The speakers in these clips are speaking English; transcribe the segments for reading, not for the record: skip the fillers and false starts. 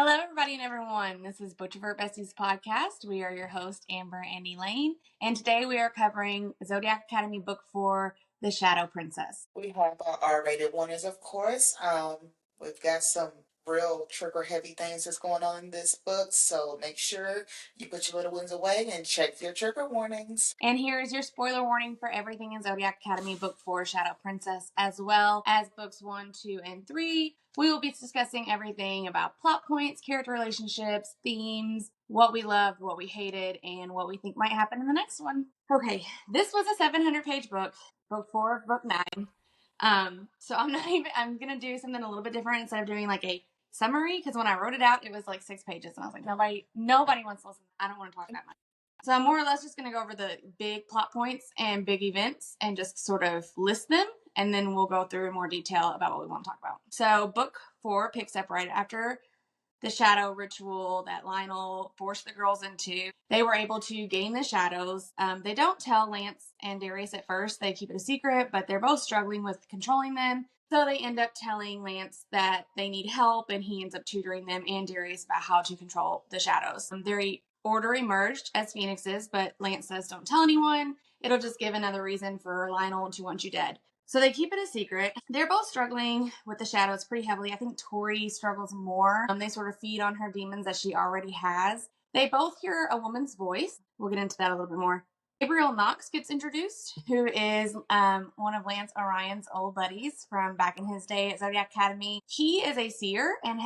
Hello, everybody and everyone. This is Booktrovert Besties podcast. We are your hosts, Amber and Elaine, and today we are covering Zodiac Academy Book 4, The Shadow Princess. We have our R-rated warnings, of course. We've got some real trigger-heavy things that's going on in this book, so make sure you put your little ones away and check your trigger warnings. And here is your spoiler warning for everything in Zodiac Academy Book 4, Shadow Princess, as well as Books 1, 2, and 3. We will be discussing everything about plot points, character relationships, themes, what we loved, what we hated, and what we think might happen in the next one. Okay, this was a 700-page book, Book 4, Book 9. So I'm going to do something a little bit different instead of doing like a summary, because when I wrote it out, it was like 6 pages, and I was like, nobody wants to listen. I don't want to talk that much. So I'm more or less just going to go over the big plot points and big events and just sort of list them, and then we'll go through in more detail about what we want to talk about. So book 4 picks up right after the shadow ritual that Lionel forced the girls into. They were able to gain the shadows. They don't tell Lance and Darius at first. They keep it a secret, but they're both struggling with controlling them. So they end up telling Lance that they need help, and he ends up tutoring them and Darius about how to control the shadows. Their order emerged as phoenixes, but Lance says don't tell anyone. It'll just give another reason for Lionel to want you dead. So they keep it a secret. They're both struggling with the shadows pretty heavily. I think Tori struggles more. They sort of feed on her demons that she already has. They both hear a woman's voice. We'll get into that a little bit more. Gabriel Knox gets introduced, who is one of Lance Orion's old buddies from back in his day at Zodiac Academy. He is a seer and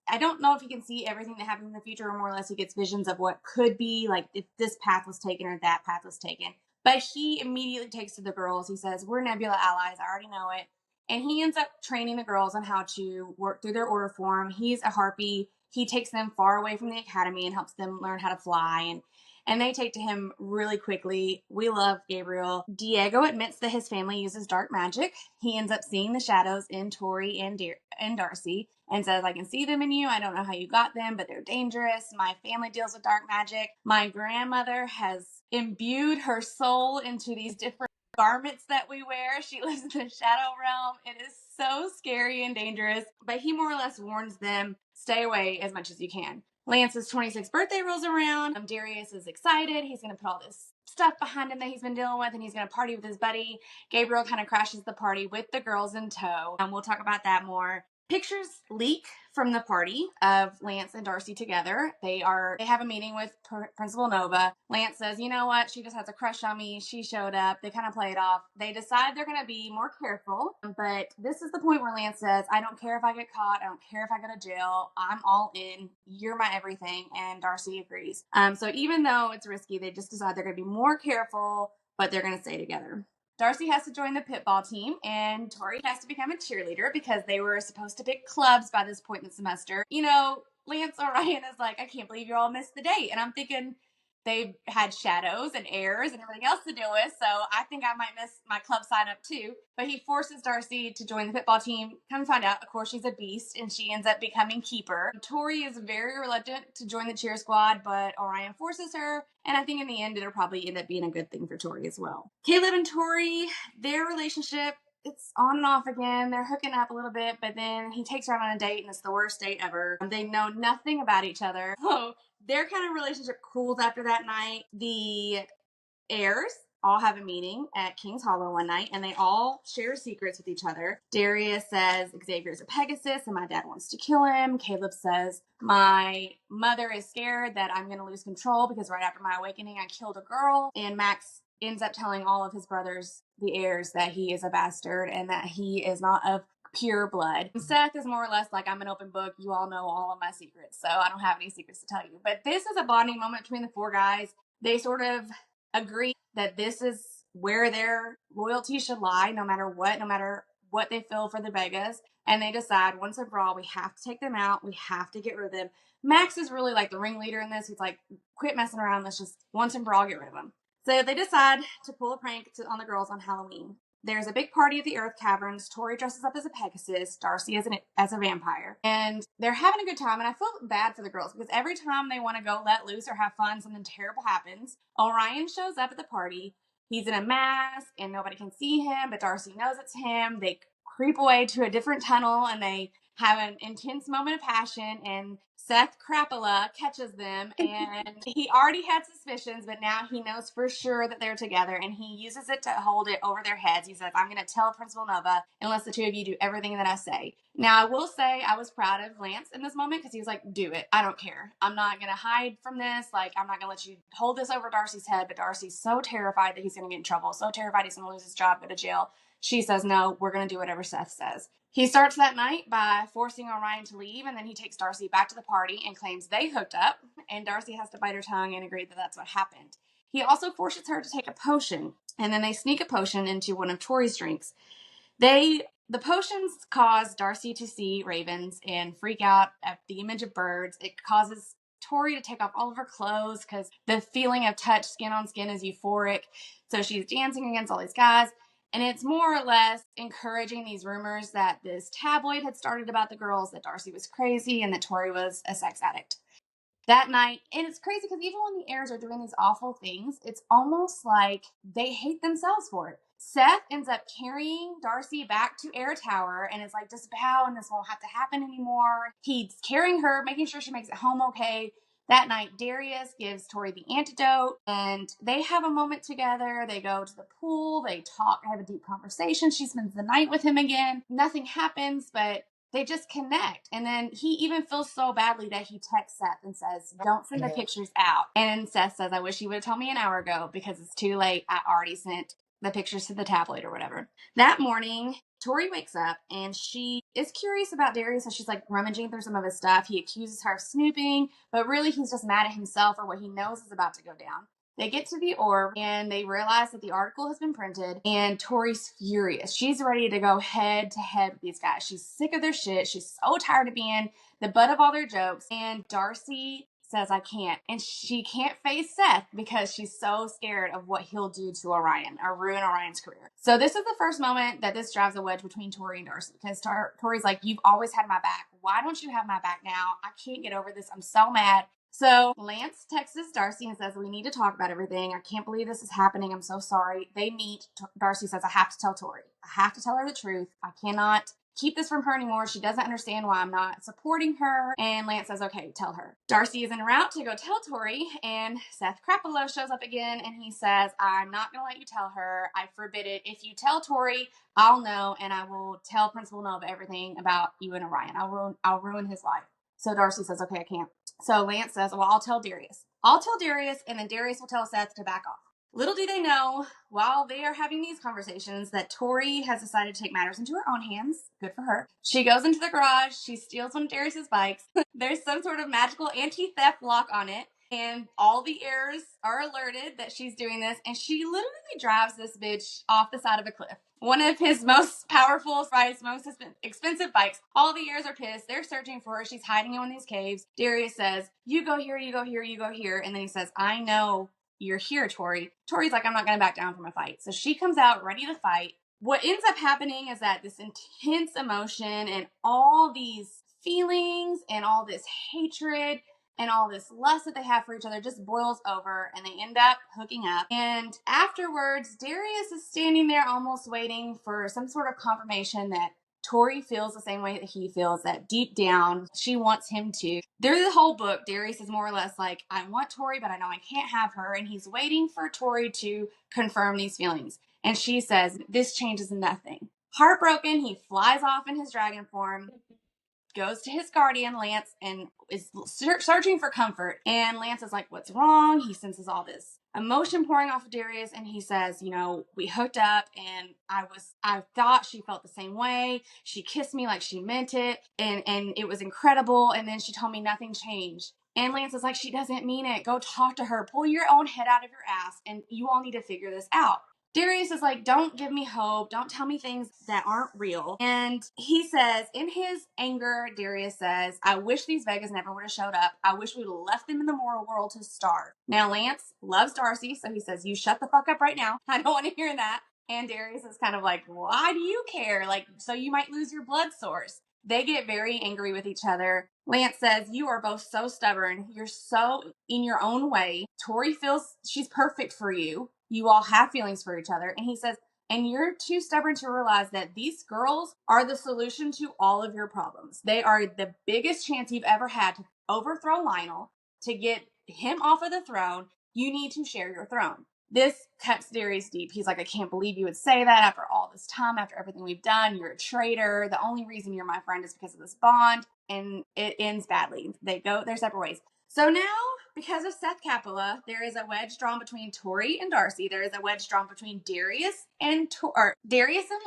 I don't know if he can see everything that happens in the future, or more or less he gets visions of what could be, like if this path was taken or that path was taken. But he immediately takes to the girls. He says, we're Nebula allies. I already know it. And he ends up training the girls on how to work through their order form. He's a harpy. He takes them far away from the academy and helps them learn how to fly. And they take to him really quickly. We love Gabriel. Diego admits that his family uses dark magic. He ends up seeing the shadows in Tori and Darcy and says, I can see them in you. I don't know how you got them, but they're dangerous. My family deals with dark magic. My grandmother has imbued her soul into these different garments that we wear. She lives in the shadow realm. It is so scary and dangerous. But he more or less warns them, stay away as much as you can. Lance's 26th birthday rolls around. Darius is excited. He's going to put all this stuff behind him that he's been dealing with, and he's going to party with his buddy. Gabriel kind of crashes the party with the girls in tow. We'll talk about that more. Pictures leak from the party of Lance and Darcy together. They have a meeting with Principal Nova. Lance says, you know what? She just has a crush on me. She showed up. They kind of play it off. They decide they're going to be more careful. But this is the point where Lance says, I don't care if I get caught. I don't care if I go to jail. I'm all in. You're my everything. And Darcy agrees. So even though it's risky, they just decide they're going to be more careful, but they're going to stay together. Darcy has to join the pitball team, and Tori has to become a cheerleader because they were supposed to pick clubs by this point in the semester. You know, Lance Orion is like, I can't believe you all missed the date. And I'm thinking they've had shadows and airs and everything else to deal with, so I think I might miss my club sign up too. But he forces Darcy to join the pitball team. Come to find out, of course, she's a beast, and she ends up becoming keeper. Tori is very reluctant to join the cheer squad, but Orion forces her, and I think in the end it'll probably end up being a good thing for Tori as well. Caleb and Tori, their relationship, it's on and off again. They're hooking up a little bit, but then he takes her out on a date, and it's the worst date ever. They know nothing about each other. So their kind of relationship cools after that night. The heirs all have a meeting at King's Hollow one night, and they all share secrets with each other. Darius says Xavier's a Pegasus and my dad wants to kill him. Caleb says my mother is scared that I'm going to lose control because right after my awakening I killed a girl. And Max ends up telling all of his brothers, the heirs, that he is a bastard and that he is not of pure blood. Seth is more or less like, I'm an open book. You all know all of my secrets, so I don't have any secrets to tell you. But this is a bonding moment between the four guys. They sort of agree that this is where their loyalty should lie, no matter what they feel for the Vegas. And they decide once and for all, we have to take them out. We have to get rid of them. Max is really like the ringleader in this. He's like, quit messing around. Let's just once and for all get rid of them. So they decide to pull a prank on the girls on Halloween. There's a big party at the Earth Caverns. Tori dresses up as a Pegasus, Darcy as a vampire. And they're having a good time, and I feel bad for the girls because every time they want to go let loose or have fun, something terrible happens. Orion shows up at the party. He's in a mask, and nobody can see him, but Darcy knows it's him. They creep away to a different tunnel, and they have an intense moment of passion, and Seth Crapola catches them, and he already had suspicions, but now he knows for sure that they're together, and he uses it to hold it over their heads. He says, I'm going to tell Principal Nova unless the two of you do everything that I say. Now, I will say I was proud of Lance in this moment because he was like, do it. I don't care. I'm not going to hide from this. Like, I'm not going to let you hold this over Darcy's head, but Darcy's so terrified that he's going to get in trouble, so terrified he's going to lose his job, go to jail. She says, no, we're going to do whatever Seth says. He starts that night by forcing Orion to leave, and then he takes Darcy back to the party and claims they hooked up, and Darcy has to bite her tongue and agree that that's what happened. He also forces her to take a potion, and then they sneak a potion into one of Tori's drinks. The potions cause Darcy to see ravens and freak out at the image of birds. It causes Tori to take off all of her clothes because the feeling of touch skin on skin is euphoric. So she's dancing against all these guys. And it's more or less encouraging these rumors that this tabloid had started about the girls, that Darcy was crazy and that Tori was a sex addict. That night, and it's crazy because even when the heirs are doing these awful things, it's almost like they hate themselves for it. Seth ends up carrying Darcy back to Air Tower and is like, just bow and this won't have to happen anymore. He's carrying her, making sure she makes it home okay. That night, Darius gives Tori the antidote, and they have a moment together. They go to the pool, they talk, have a deep conversation. She spends the night with him again. Nothing happens, but they just connect. And then he even feels so badly that he texts Seth and says, don't send the pictures out. And Seth says, I wish you would have told me an hour ago because it's too late. I already sent the pictures to the tabloid or whatever. That morning, Tori wakes up and she is curious about Darius, so she's like rummaging through some of his stuff. He accuses her of snooping, but really he's just mad at himself for what he knows is about to go down. They get to the orb and they realize that the article has been printed, and Tori's furious. She's ready to go head to head with these guys. She's sick of their shit. She's so tired of being the butt of all their jokes. And Darcy says, I can't. And she can't face Seth because she's so scared of what he'll do to Orion or ruin Orion's career. So this is the first moment that this drives a wedge between Tori and Darcy, because Tori's like, you've always had my back. Why don't you have my back now? I can't get over this. I'm so mad. So Lance texts Darcy and says, we need to talk about everything. I can't believe this is happening. I'm so sorry. They meet. Darcy says, I have to tell Tori. I have to tell her the truth. I cannot keep this from her anymore. She doesn't understand why I'm not supporting her. And Lance says, okay, tell her. Darcy is en route to go tell Tori, and Seth Crapola shows up again, and he says, I'm not going to let you tell her. I forbid it. If you tell Tori, I'll know, and I will tell Principal Nova everything about you and Orion. I'll ruin his life. So Darcy says, okay, I can't. So Lance says, well, I'll tell Darius. And then Darius will tell Seth to back off. Little do they know, while they are having these conversations, that Tori has decided to take matters into her own hands. Good for her. She goes into the garage. She steals one of Darius's bikes. There's some sort of magical anti-theft lock on it. And all the heirs are alerted that she's doing this. And she literally drives this bitch off the side of a cliff. One of his most powerful, most expensive bikes. All the heirs are pissed. They're searching for her. She's hiding in one of these caves. Darius says, you go here, you go here, you go here. And then he says, I know you're here, Tori. Tori's like, I'm not going to back down from a fight. So she comes out ready to fight. What ends up happening is that this intense emotion and all these feelings and all this hatred and all this lust that they have for each other just boils over, and they end up hooking up. And afterwards, Darius is standing there almost waiting for some sort of confirmation that Tori feels the same way that he feels, that deep down she wants him to. Through the whole book, Darius is more or less like, I want Tori, but I know I can't have her. And he's waiting for Tori to confirm these feelings. And she says, this changes nothing. Heartbroken, he flies off in his dragon form, goes to his guardian, Lance, and is searching for comfort. And Lance is like, what's wrong? He senses all this emotion pouring off of Darius, and he says, we hooked up, and I thought she felt the same way. She kissed me like she meant it, and it was incredible. And then she told me nothing changed. And Lance is like, she doesn't mean it. Go talk to her. Pull your own head out of your ass, and you all need to figure this out. Darius is like, don't give me hope. Don't tell me things that aren't real. And he says, in his anger, Darius says, I wish these Vegas never would have showed up. I wish we would have left them in the moral world to starve. Now, Lance loves Darcy, so he says, you shut the fuck up right now. I don't want to hear that. And Darius is kind of like, why do you care? Like, so you might lose your blood source. They get very angry with each other. Lance says, you are both so stubborn. You're so in your own way. Tori feels she's perfect for you. You all have feelings for each other. And he says, and you're too stubborn to realize that these girls are the solution to all of your problems. They are the biggest chance you've ever had to overthrow Lionel, to get him off of the throne. You need to share your throne. This cuts Darius deep. He's like, I can't believe you would say that after all this time, after everything we've done. You're a traitor. The only reason you're my friend is because of this bond. And it ends badly. They go their separate ways. So now, because of Seth Capella, there is a wedge drawn between Tori and Darcy. There is a wedge drawn between Darius and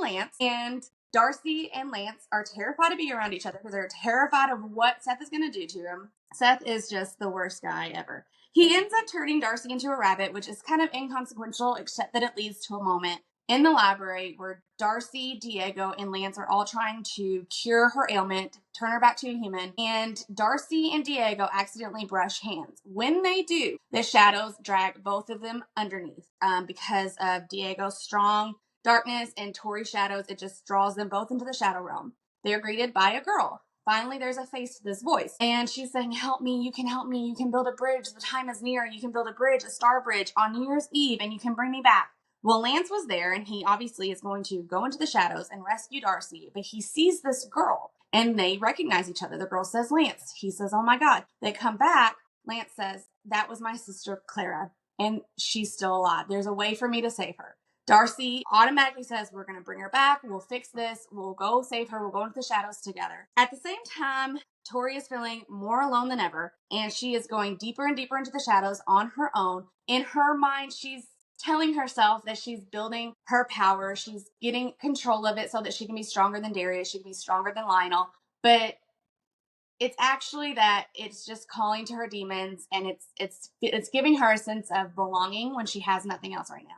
Lance. And Darcy and Lance are terrified to be around each other because they're terrified of what Seth is going to do to him. Seth is just the worst guy ever. He ends up turning Darcy into a rabbit, which is kind of inconsequential, except that it leads to a moment in the library where Darcy, Diego, and Lance are all trying to cure her ailment, turn her back to a human, and Darcy and Diego accidentally brush hands. When they do, the shadows drag both of them underneath because of Diego's strong darkness and Tori's shadows. It just draws them both into the shadow realm. They're greeted by a girl. Finally, there's a face to this voice. And she's saying, help me, you can build a bridge. The time is near. You can build a bridge, a star bridge on New Year's Eve, and you can bring me back. Well, Lance was there, and he obviously is going to go into the shadows and rescue Darcy, but he sees this girl, and they recognize each other. The girl says, Lance. He says, oh my God. They come back. Lance says, that was my sister, Clara, and she's still alive. There's a way for me to save her. Darcy automatically says, we're going to bring her back. We'll fix this. We'll go save her. We'll go into the shadows together. At the same time, Tori is feeling more alone than ever, and she is going deeper and deeper into the shadows on her own. In her mind, she's telling herself that she's building her power. She's getting control of it so that she can be stronger than Darius. She can be stronger than Lionel. But it's actually that it's just calling to her demons, and it's giving her a sense of belonging when she has nothing else right now.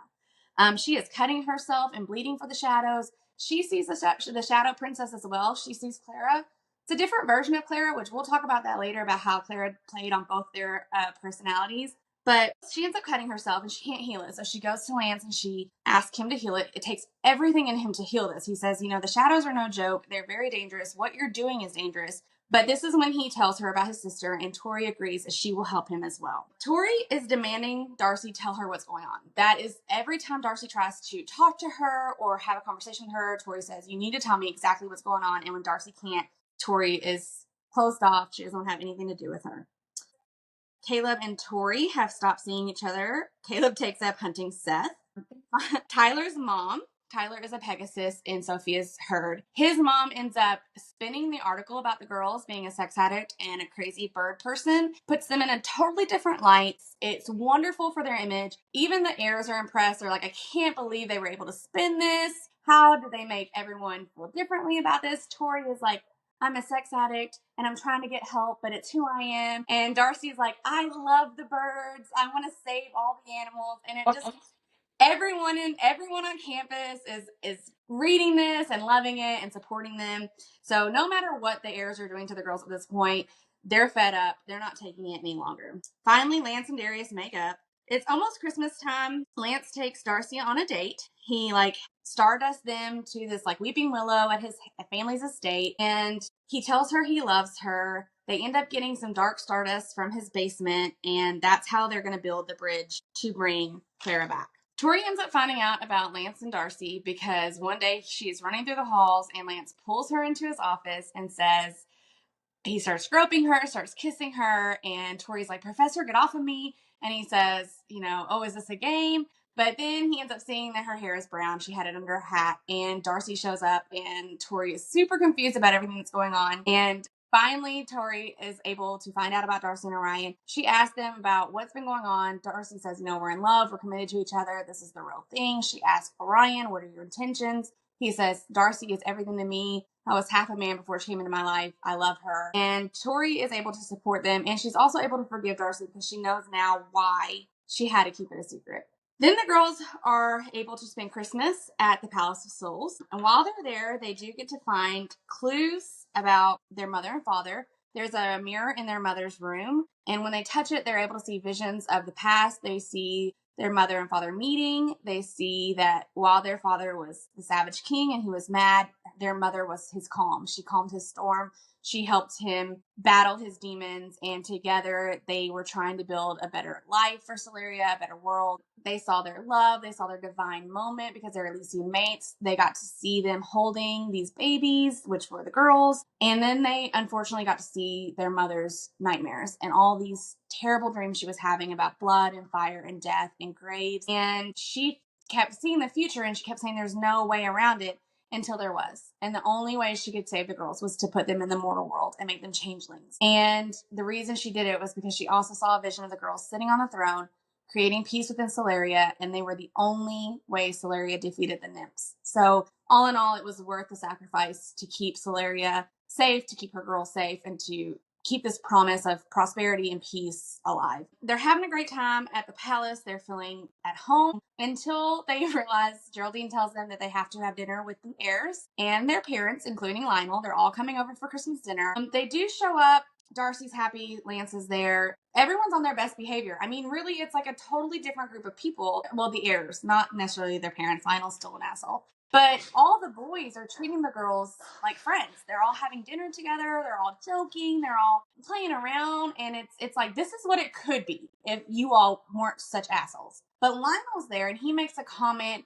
She is cutting herself and bleeding for the shadows. She sees the Shadow Princess as well. She sees Clara. It's a different version of Clara, which we'll talk about that later, about how Clara played on both their personalities. But she ends up cutting herself and she can't heal it. So she goes to Lance and she asks him to heal it. It takes everything in him to heal this. He says, the shadows are no joke. They're very dangerous. What you're doing is dangerous. But this is when he tells her about his sister, and Tori agrees that she will help him as well. Tori is demanding Darcy tell her what's going on. That is, every time Darcy tries to talk to her or have a conversation with her, Tori says, you need to tell me exactly what's going on. And when Darcy can't, Tori is closed off. She doesn't have anything to do with her. Caleb and Tori have stopped seeing each other. Caleb takes up hunting Seth. Tyler's mom. Tyler is a Pegasus in Sophia's herd. His mom ends up spinning the article about the girls being a sex addict and a crazy bird person, puts them in a totally different light. It's wonderful for their image. Even the heirs are impressed. They're like, I can't believe they were able to spin this. How did they make everyone feel differently about this? Tori is like, I'm a sex addict and I'm trying to get help, but it's who I am. And Darcy's like, I love the birds. I want to save all the animals. And it just, everyone on campus is reading this and loving it and supporting them. So no matter what the heirs are doing to the girls at this point, they're fed up. They're not taking it any longer. Finally, Lance and Darius make up. It's almost Christmas time. Lance takes Darcy on a date. He stardust them to this weeping willow at his family's estate, and he tells her he loves her. They end up getting some dark stardust from his basement, and that's how they're going to build the bridge to bring Clara back. Tori ends up finding out about Lance and Darcy because one day she's running through the halls and Lance pulls her into his office and says, he starts groping her, starts kissing her, and Tori's like, Professor, get off of me. And he says, oh, is this a game? But then he ends up seeing that her hair is brown. She had it under her hat, and Darcy shows up, and Tori is super confused about everything that's going on. And finally, Tori is able to find out about Darcy and Orion. She asks them about what's been going on. Darcy says, we're in love. We're committed to each other. This is the real thing. She asks Orion, what are your intentions? He says, Darcy is everything to me. I was half a man before she came into my life. I love her. And Tori is able to support them. And she's also able to forgive Darcy because she knows now why she had to keep it a secret. Then the girls are able to spend Christmas at the Palace of Souls. And while they're there, they do get to find clues about their mother and father. There's a mirror in their mother's room. And when they touch it, they're able to see visions of the past. They see their mother and father meeting. They see that while their father was the Savage King and he was mad, their mother was his calm. She calmed his storm. She helped him battle his demons, and together they were trying to build a better life for Celeria, a better world. They saw their love, they saw their divine moment because they're Elysian mates. They got to see them holding these babies, which were the girls, and then they unfortunately got to see their mother's nightmares and all these terrible dreams she was having about blood and fire and death and graves. And she kept seeing the future, and she kept saying there's no way around it, until there was. And the only way she could save the girls was to put them in the mortal world and make them changelings. And the reason she did it was because she also saw a vision of the girls sitting on the throne, creating peace within Celeria, and they were the only way Celeria defeated the nymphs. So all in all, it was worth the sacrifice to keep Celeria safe, to keep her girls safe, and to keep this promise of prosperity and peace alive. They're having a great time at the palace. They're feeling at home until they realize Geraldine tells them that they have to have dinner with the heirs and their parents, including Lionel. They're all coming over for Christmas dinner. They do show up. Darcy's happy. Lance is there. Everyone's on their best behavior. I mean, really, it's like a totally different group of people. Well, the heirs, not necessarily their parents. Lionel's still an asshole. But all the boys are treating the girls like friends. They're all having dinner together. They're all joking. They're all playing around. And it's like, this is what it could be if you all weren't such assholes. But Lionel's there, and he makes a comment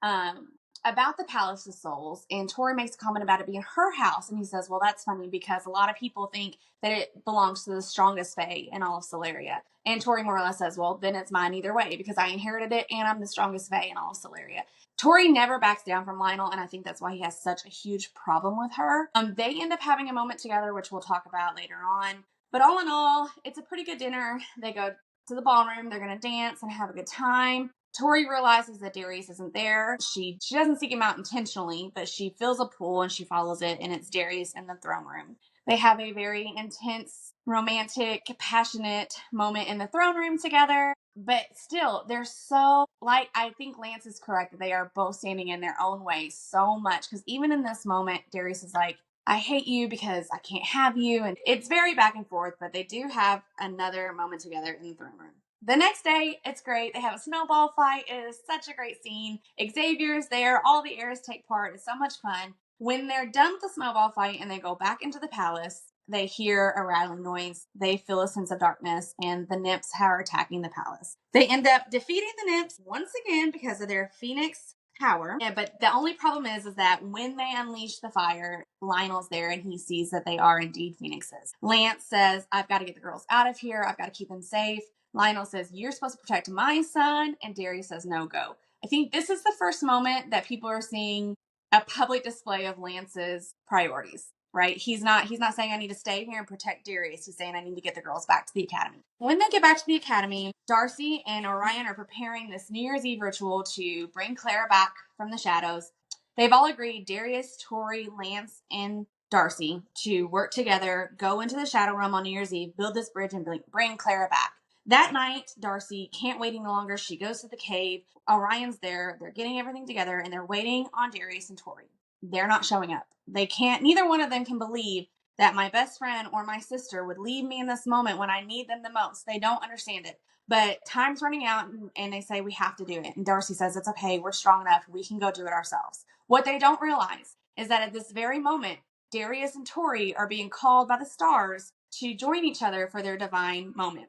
about the Palace of Souls. And Tori makes a comment about it being her house. And he says, well, that's funny because a lot of people think that it belongs to the strongest fae in all of Celeria. And Tori more or less says, well, then it's mine either way because I inherited it and I'm the strongest fae in all of Celeria. Tori never backs down from Lionel, and I think that's why he has such a huge problem with her. They end up having a moment together, which we'll talk about later on. But all in all, it's a pretty good dinner. They go to the ballroom. They're going to dance and have a good time. Tori realizes that Darius isn't there. She doesn't seek him out intentionally, but she feels a pull and she follows it, and it's Darius in the throne room. They have a very intense, romantic, passionate moment in the throne room together. But still, they're so, like, I think Lance is correct that they are both standing in their own way so much. Because even in this moment, Darius is like, I hate you because I can't have you. And it's very back and forth, but they do have another moment together in the throne room. The next day, it's great. They have a snowball fight. It is such a great scene. Xavier's there. All the heirs take part. It's so much fun. When they're done with the snowball fight and they go back into the palace, they hear a rattling noise. They feel a sense of darkness, and the nymphs are attacking the palace. They end up defeating the nymphs once again because of their phoenix power. Yeah, but the only problem is that when they unleash the fire, Lionel's there and he sees that they are indeed phoenixes. Lance says, I've got to get the girls out of here. I've got to keep them safe. Lionel says, you're supposed to protect my son. And Darius says, no, go. I think this is the first moment that people are seeing a public display of Lance's priorities, right? He's not saying I need to stay here and protect Darius. He's saying I need to get the girls back to the academy. When they get back to the academy, Darcy and Orion are preparing this New Year's Eve ritual to bring Clara back from the shadows. They've all agreed, Darius, Tori, Lance, and Darcy, to work together, go into the Shadow Realm on New Year's Eve, build this bridge, and bring Clara back. That night, Darcy can't wait any longer. She goes to the cave. Orion's there. They're getting everything together, and they're waiting on Darius and Tori. They're not showing up. They can't, neither one of them can believe that my best friend or my sister would leave me in this moment when I need them the most. They don't understand it. But time's running out, and they say we have to do it. And Darcy says, it's okay. We're strong enough. We can go do it ourselves. What they don't realize is that at this very moment, Darius and Tori are being called by the stars to join each other for their divine moment.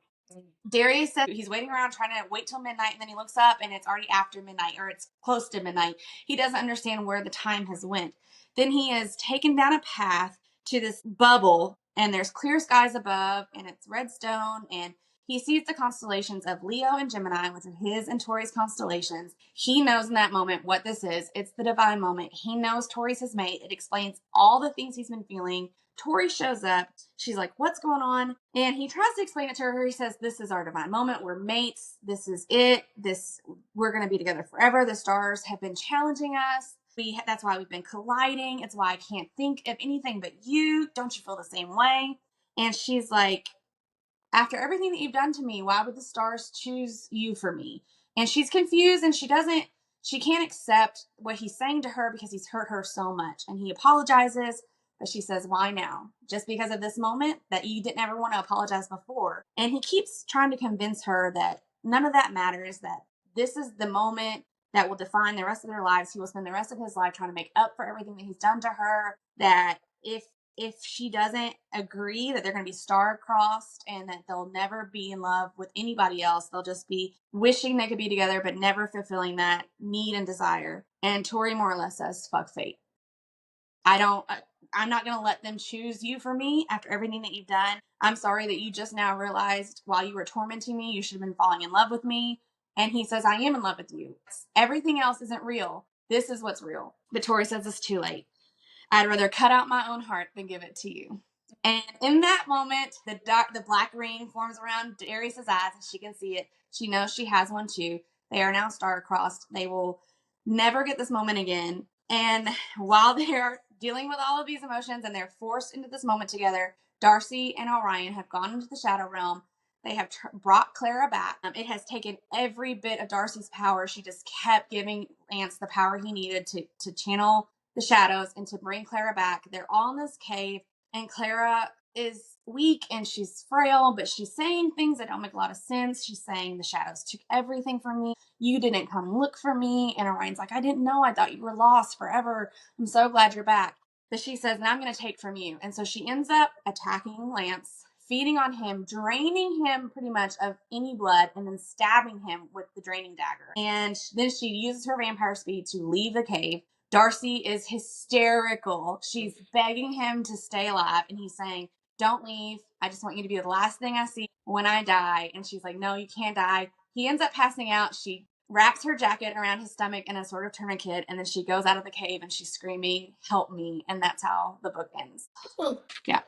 Darius said he's waiting around trying to wait till midnight, and then he looks up and it's already after midnight, or it's close to midnight. He doesn't understand where the time has went. Then he is taken down a path to this bubble, and there's clear skies above, and it's red stone, and he sees the constellations of Leo and Gemini, which are his and Tori's constellations. He knows in that moment what this is. It's the divine moment. He knows Tori's his mate. It explains all the things he's been feeling. Tori shows up. She's like, what's going on? And he tries to explain it to her. He says, this is our divine moment. We're mates. This is it. We're going to be together forever. The stars have been challenging us. That's why we've been colliding. It's why I can't think of anything but you. Don't you feel the same way? And she's like, after everything that you've done to me, why would the stars choose you for me? And she's confused, and she can't accept what he's saying to her because he's hurt her so much. And he apologizes. But she says, why now? Just because of this moment that you didn't ever want to apologize before. And he keeps trying to convince her that none of that matters, that this is the moment that will define the rest of their lives. He will spend the rest of his life trying to make up for everything that he's done to her, that if if she doesn't agree that they're going to be star-crossed and that they'll never be in love with anybody else, they'll just be wishing they could be together but never fulfilling that need and desire. And Tori more or less says, fuck fate. I'm not going to let them choose you for me after everything that you've done. I'm sorry that you just now realized while you were tormenting me, you should have been falling in love with me. And he says, I am in love with you. Everything else isn't real. This is what's real. But Tori says it's too late. I'd rather cut out my own heart than give it to you. And in that moment, the black ring forms around Darius's eyes, and she can see it. She knows she has one too. They are now star-crossed. They will never get this moment again. And while they're dealing with all of these emotions and they're forced into this moment together, Darcy and Orion have gone into the Shadow Realm. They have brought Clara back. It has taken every bit of Darcy's power. She just kept giving Lance the power he needed to channel the shadows and to bring Clara back. They're all in this cave, and Clara is weak and she's frail, but she's saying things that don't make a lot of sense. She's saying the shadows took everything from me. You didn't come look for me. And Orion's like, I didn't know. I thought you were lost forever. I'm so glad you're back. But she says, and I'm going to take from you. And so she ends up attacking Lance, feeding on him, draining him pretty much of any blood, and then stabbing him with the draining dagger. And then she uses her vampire speed to leave the cave. Darcy is hysterical. She's begging him to stay alive, and he's saying, don't leave. I just want you to be the last thing I see when I die. And she's like, no, you can't die. He ends up passing out. She wraps her jacket around his stomach in a sort of tourniquet, and then she goes out of the cave and she's screaming, help me. And that's how the book ends. Yeah.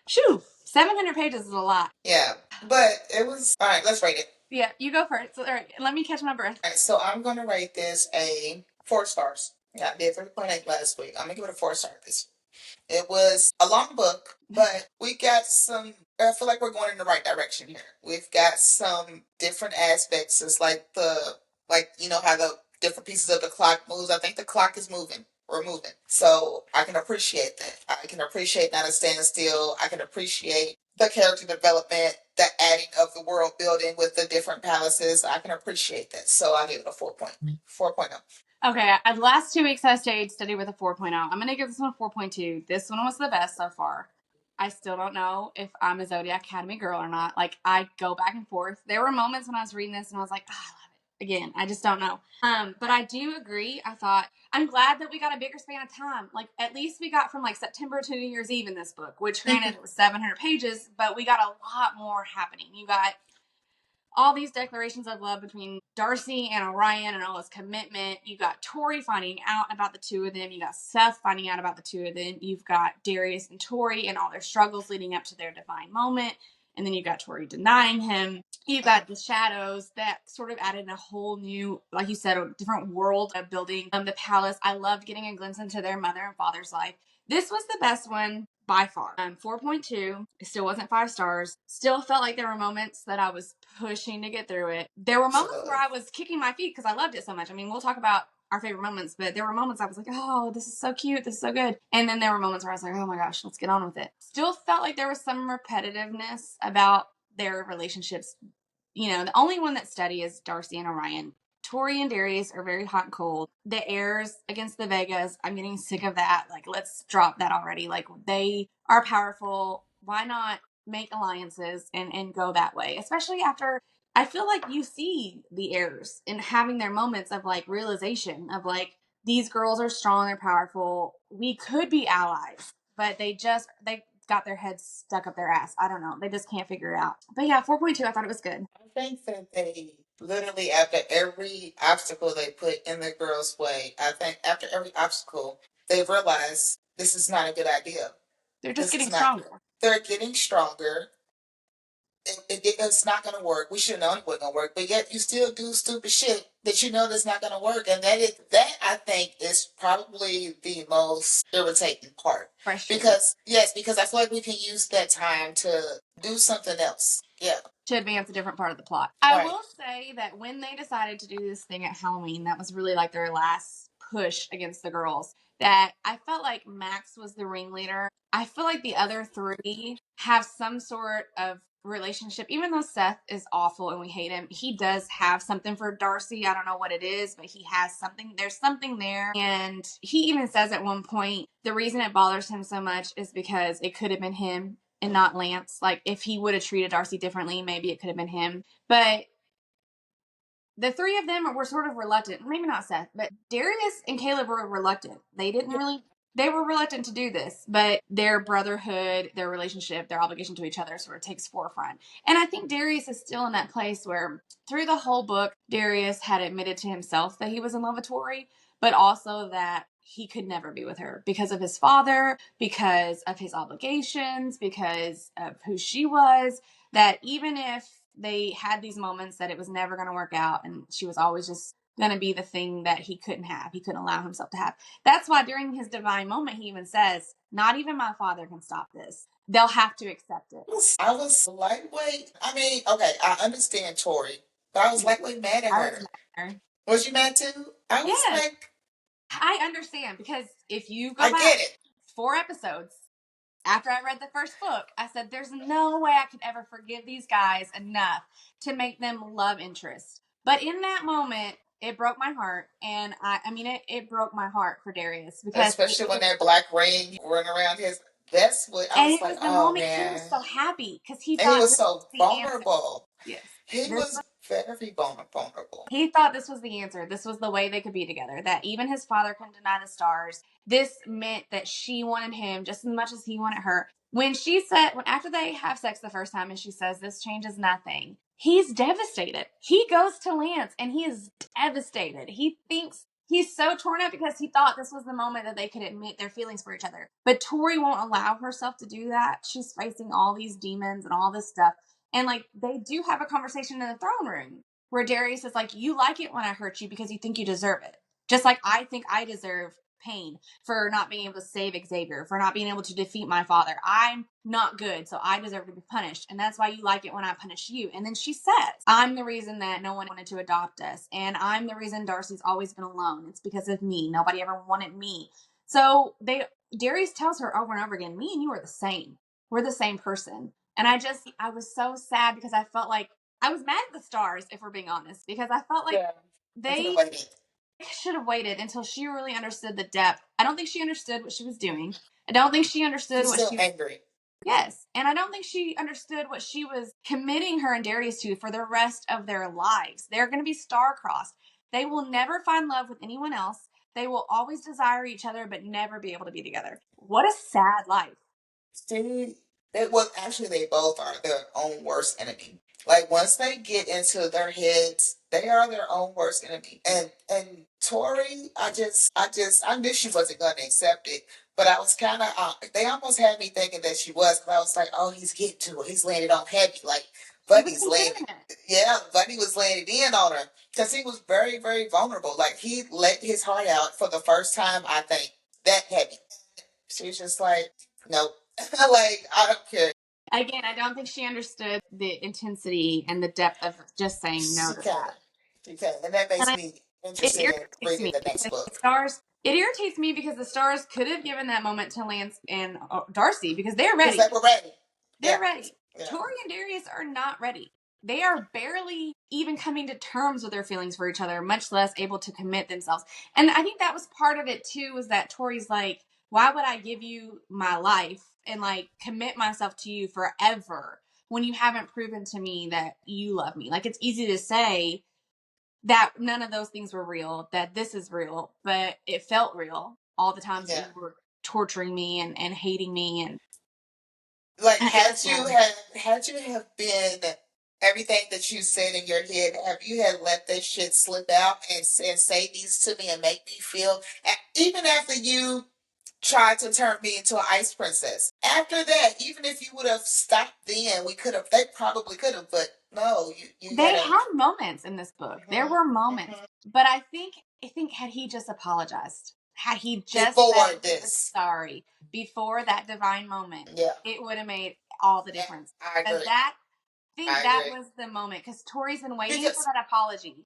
Shoo! 700 pages is a lot. Yeah, but it was all right. Let's rate it. Yeah, you go first. All right, let me catch my breath. All right, so I'm gonna rate this a 4 stars. Yeah, I did 3.8 last week. I'm gonna give it a 4 star this. It was a long book, but we got some. I feel like we're going in the right direction here. We've got some different aspects. It's like you know how the different pieces of the clock moves. I think the clock is moving. We're moving. So I can appreciate that. I can appreciate not a standstill. I can appreciate the character development, the adding of the world building with the different palaces. I can appreciate that. So I give it a 4.0. Okay, the last 2 weeks I stayed steady with a 4.0. I'm going to give this one a 4.2. This one was the best so far. I still don't know if I'm a Zodiac Academy girl or not. Like, I go back and forth. There were moments when I was reading this and I was like, oh, I love it. Again, I just don't know. But I do agree. I thought, I'm glad that we got a bigger span of time. Like, at least we got from like September to New Year's Eve in this book, which granted it was 700 pages, but we got a lot more happening. You got all these declarations of love between Darcy and Orion and all this commitment. You got Tori finding out about the two of them. You got Seth finding out about the two of them. You've got Darius and Tori and all their struggles leading up to their divine moment. And then you got Tori denying him. You got the shadows that sort of added a whole new, like you said, a different world of building the palace. I loved getting a glimpse into their mother and father's life. This was the best one by far. 4.2. It still wasn't 5 stars. Still felt like there were moments that I was pushing to get through it. There were moments where I was kicking my feet because I loved it so much. I mean, we'll talk about our favorite moments, but there were moments I was like, oh, this is so cute. This is so good. And then there were moments where I was like, oh my gosh, let's get on with it. Still felt like there was some repetitiveness about their relationships. You know, the only one that's steady is Darcy and Orion. Tori and Darius are very hot and cold. The heirs against the Vegas, I'm getting sick of that. Like, let's drop that already. Like, they are powerful. Why not make alliances and go that way? Especially after, I feel like you see the heirs and having their moments of like realization of like, these girls are strong, they're powerful. We could be allies, but they got their heads stuck up their ass. I don't know. They just can't figure it out. But yeah, 4.2, I thought it was good. I think that they literally, after every obstacle they put in the girl's way, I think after every obstacle, they realize this is not a good idea. They're just getting stronger. They're getting stronger. It's not going to work. We should have known it wasn't going to work, but yet you still do stupid shit that you know that's not going to work, and that I think is probably the most irritating part. Because I feel like we can use that time to do something else. Yeah. To advance a different part of the plot. I will say that when they decided to do this thing at Halloween, that was really like their last push against the girls. that I felt like Max was the ringleader. I feel like the other three have some sort of relationship. Even though Seth is awful and we hate him, he does have something for Darcy. I don't know what it is, but he has something. There's something there. And he even says at one point, the reason it bothers him so much is because it could have been him and not Lance. Like, if he would have treated Darcy differently, maybe it could have been him. But the three of them were sort of reluctant. Maybe not Seth, but Darius and Caleb were reluctant. They were reluctant to do this, but their brotherhood, their relationship, their obligation to each other sort of takes forefront. And I think Darius is still in that place where through the whole book, Darius had admitted to himself that he was in love with Tori, but also that he could never be with her because of his father, because of his obligations, because of who she was, that even if they had these moments that it was never going to work out and she was always just going to be the thing that he couldn't allow himself to have. That's why during his divine moment, he even says, not even my father can stop this. They'll have to accept it. I was lightweight. I mean, okay, I understand Tori, but I was lightweight mad at her. Was you mad too? I was like, I understand, because if you go I back get it. 4 episodes after I read the first book, I said, there's no way I could ever forgive these guys enough to make them love interests. But in that moment, it broke my heart. And it broke my heart for Darius, because especially when that black ring run around his. That's what I was like. Oh man, he was so happy because he and thought he was so vulnerable. yes, he was very vulnerable. He thought this was the answer. This was the way they could be together. That even his father couldn't deny the stars. This meant that she wanted him just as much as he wanted her. When after they have sex the first time and she says, this changes nothing, he's devastated. He goes to Lance and he is devastated. He thinks he's so torn up because he thought this was the moment that they could admit their feelings for each other. But Tori won't allow herself to do that. She's facing all these demons and all this stuff. And like, they do have a conversation in the throne room where Darius is like, you like it when I hurt you because you think you deserve it. Just like I think I deserve pain for not being able to save Xavier, for not being able to defeat my father. I'm not good, so I deserve to be punished. And that's why you like it when I punish you. And then she says, I'm the reason that no one wanted to adopt us. And I'm the reason Darcy's always been alone. It's because of me. Nobody ever wanted me. So Darius tells her over and over again, me and you are the same. We're the same person. And I was so sad because I felt like I was mad at the stars, if we're being honest, because I felt like they should have waited until she really understood the depth. I don't think she understood what she was doing. I don't think she understood what she was angry. Yes. And I don't think she understood what she was committing her and Darius to for the rest of their lives. They're going to be star-crossed. They will never find love with anyone else. They will always desire each other, but never be able to be together. What a sad life. See, actually, they both are their own worst enemy. Like once they get into their heads, they are their own worst enemy. And Tori, I knew she wasn't going to accept it, but I was kind of they almost had me thinking that she was. But I was like, oh, he's getting to it. He's laying it on heavy, like Bunny's laying. Yeah, Bunny was laying it in on her because he was very very vulnerable. Like he let his heart out for the first time. I think that heavy. She's just like, nope. Like, I don't care. Again, I don't think she understood the intensity and the depth of just saying no to that. Okay, and that makes me interested in reading the next book. It irritates me because the stars could have given that moment to Lance and Darcy because they're ready. Because they were ready. They're ready. Yeah. Tori and Darius are not ready. They are barely even coming to terms with their feelings for each other, much less able to commit themselves. And I think that was part of it too, was that Tori's like, why would I give you my life and like commit myself to you forever when you haven't proven to me that you love me? Like, it's easy to say that none of those things were real, that this is real, but it felt real all the times that you were torturing me and hating me. And like, had you have been everything that you said in your head, have you had let this shit slip out and say these to me and make me feel, even after you tried to turn me into an ice princess. After that, even if you would have stopped then, they probably could have, but no, they had moments in this book. Mm-hmm. There were moments. Mm-hmm. But I think had he just apologized, had he just said sorry before that divine moment, it would have made all the difference. I agree. That was the moment, because Tori's been waiting for that apology.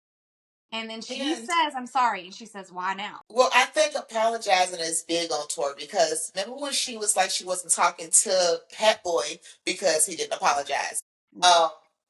And then she says, I'm sorry. And she says, why now? Well, I think apologizing is big on Tori because remember when she was like she wasn't talking to Pat Boy because he didn't apologize.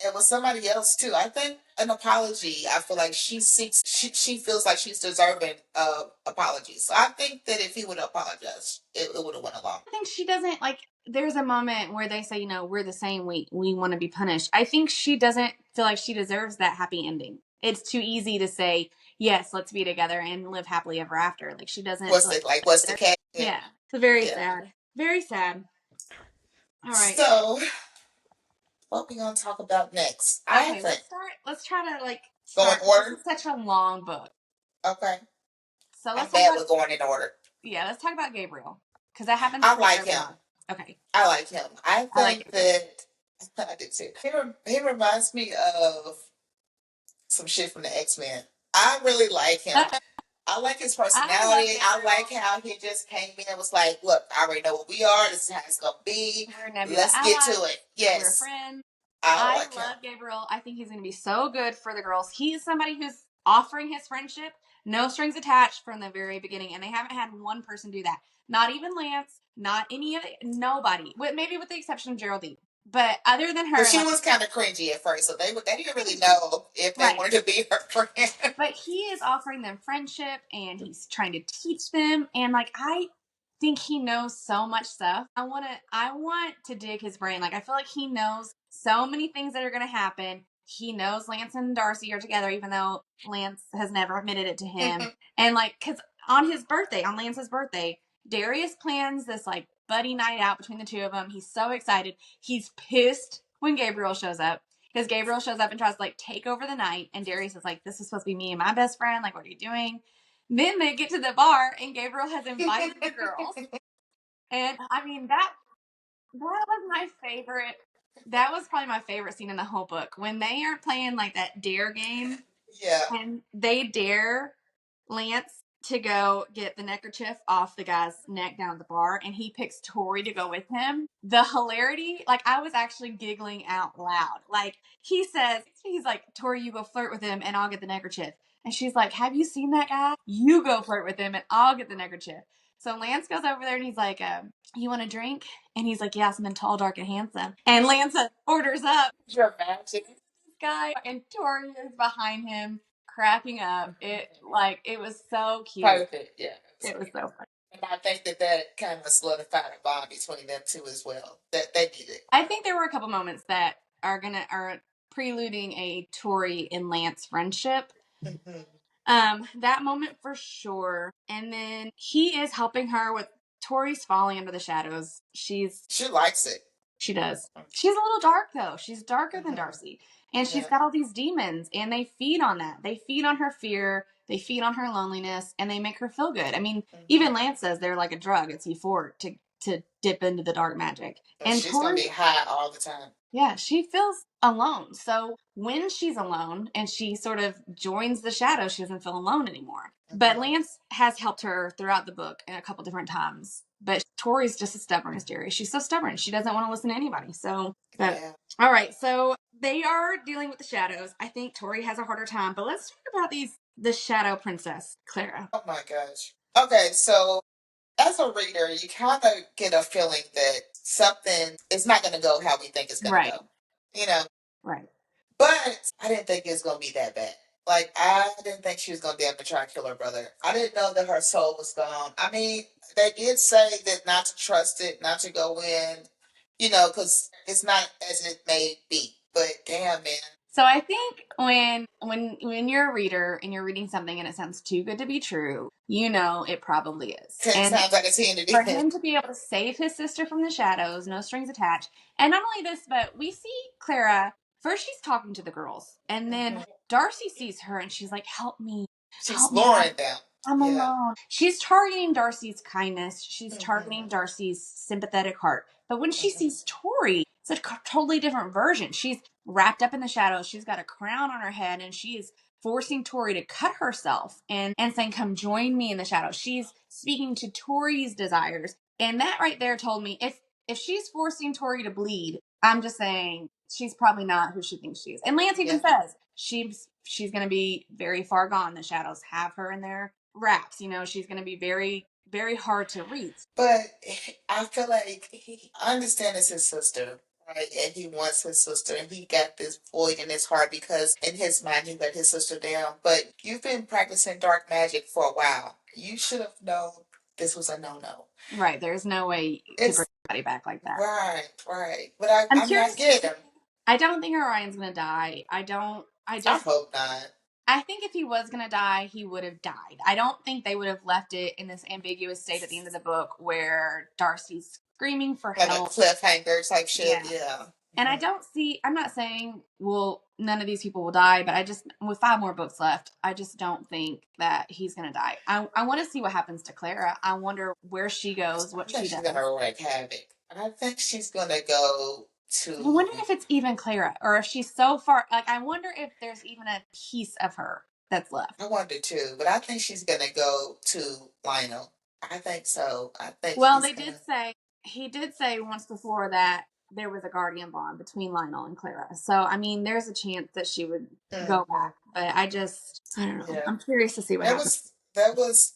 It was somebody else too. I think an apology. I feel like she feels like she's deserving of apologies. So I think that if he would apologize, it would have went along. I think she doesn't like. There's a moment where they say, we're the same. We want to be punished. I think she doesn't feel like she deserves that happy ending. It's too easy to say, yes, let's be together and live happily ever after. Like she doesn't. What's the case? Yeah. It's very sad. Very sad. All right. So, what we gonna talk about next? Okay, let's try to go in order. This is such a long book. Okay. So I'm bad with going in order. Yeah, let's talk about Gabriel because I haven't. I like him. Okay. I like him. I think that I did too. He reminds me of some shit from the X-Men. I really like him. I like his personality. I like how he just came in and was like, look, I already know what we are. This is how it's going to be. Let's get to it. Yes. We're friends. I love Gabriel. I think he's going to be so good for the girls. He's somebody who's offering his friendship, no strings attached from the very beginning. And they haven't had one person do that. Not even Lance, not any of it, nobody. Maybe with the exception of Geraldine. But other than her. But she was kind of cringy at first, so they didn't really know if they wanted to be her friend. But he is offering them friendship, and he's trying to teach them. And I think he knows so much stuff. I want to dig his brain. I feel like he knows so many things that are going to happen. He knows Lance and Darcy are together, even though Lance has never admitted it to him. And because on Lance's birthday, Darius plans this buddy night out between the two of them. He's so excited. He's pissed when Gabriel shows up. Because Gabriel shows up and tries to take over the night. And Darius is like, this is supposed to be me and my best friend. What are you doing? Then they get to the bar and Gabriel has invited the girls. And that was my favorite. That was probably my favorite scene in the whole book. When they are playing that dare game. Yeah. And they dare Lance to go get the neckerchief off the guy's neck down at the bar, and he picks Tori to go with him. The hilarity, I was actually giggling out loud. He's like, Tori, you go flirt with him and I'll get the neckerchief. And she's like, have you seen that guy? You go flirt with him and I'll get the neckerchief. So Lance goes over there and he's like, you want a drink? And he's like, yeah, something tall, dark, and handsome. And Lance orders up. Dramatic. Guy, and Tori is behind him cracking up. It was so cute. Perfect. Yeah. It was so funny. And I think that kind of solidified a bond between them two as well. That they did it. I think there were a couple moments that are preluding a Tori and Lance friendship. That moment for sure. And then he is helping her with Tori's falling into the shadows. She likes it. She does. She's a little dark though. She's darker than Darcy. And she's got all these demons, and they feed on that. They feed on her fear. They feed on her loneliness, and they make her feel good. Even Lance says they're like a drug. It's euphoric to dip into the dark magic. And she's going to be high all the time. Yeah, she feels alone. So when she's alone and she sort of joins the shadow, she doesn't feel alone anymore. But Lance has helped her throughout the book in a couple different times. But Tori's just as stubborn as Darius. She's so stubborn. She doesn't want to listen to anybody. So, all right. So they are dealing with the shadows. I think Tori has a harder time. But let's talk about the Shadow Princess, Clara. Oh my gosh. Okay, so as a reader, you kind of get a feeling that something is not going to go how we think it's going to go. Right. But I didn't think it was going to be that bad. I didn't think she was going to damn to try to kill her brother. I didn't know that her soul was gone. They did say that not to trust it, not to go in, because it's not as it may be. But damn, man. So I think when you're a reader and you're reading something and it sounds too good to be true, it probably is. 10 times out of 10 it is. For him to be able to save his sister from the shadows, no strings attached. And not only this, but we see Clara. First, she's talking to the girls. And then Darcy sees her and she's like, help me. She's luring them. I'm alone. She's targeting Darcy's kindness. She's targeting Darcy's sympathetic heart. But when she sees Tori, it's a totally different version. She's wrapped up in the shadows. She's got a crown on her head, and she is forcing Tori to cut herself and saying, come join me in the shadows. She's speaking to Tori's desires. And that right there told me if she's forcing Tori to bleed, I'm just saying she's probably not who she thinks she is. And Lance even says she's going to be very far gone. The shadows have her in their wraps. You know, she's going to be very, very hard to reach. But I feel like he understands his sister, right? And he wants his sister, and he got this void in his heart because in his mind he let his sister down. But you've been practicing dark magic for a while. You should have known this was a no-no. Right. There's no way to bring somebody back like that. Right. But I mean, I get him. I don't think Orion's going to die. I hope not. I think if he was going to die, he would have died. I don't think they would have left it in this ambiguous state at the end of the book where Darcy's screaming for help. Like a cliffhanger type shit. Yeah. And I'm not saying, well, none of these people will die, but with 5 more books left, I just don't think that he's going to die. I want to see what happens to Clara. I wonder where she goes, what she does. She's going to wreak havoc. I think she's going to go to... I wonder if it's even Clara, or if she's so far, I wonder if there's even a piece of her that's left. I wonder too, but I think she's going to go to Lionel. I think so. Well, he did say once before that there was a guardian bond between Lionel and Clara. So, I mean, there's a chance that she would go back. But I don't know. Yeah. I'm curious to see what happens. That was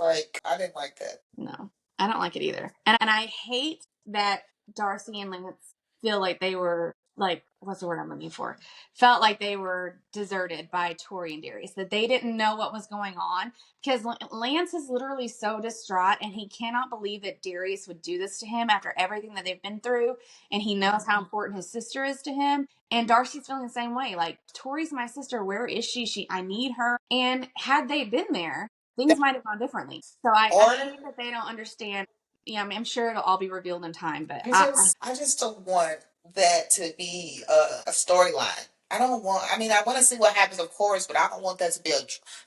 like, I didn't like that. No, I don't like it either. And I hate that Darcy and Lance feel like they were, like, what's the word I'm looking for? Felt like they were deserted by Tori and Darius, that they didn't know what was going on, because Lance is literally so distraught and he cannot believe that Darius would do this to him after everything that they've been through, and he knows how important his sister is to him. And Darcy's feeling the same way, like, Tori's my sister, where is she? I need her. And had they been there, things might have gone differently. So I think that they don't understand. Yeah, I mean, I'm sure it'll all be revealed in time, but I just don't want that to be a storyline. I want to see what happens, of course, but I don't want that to be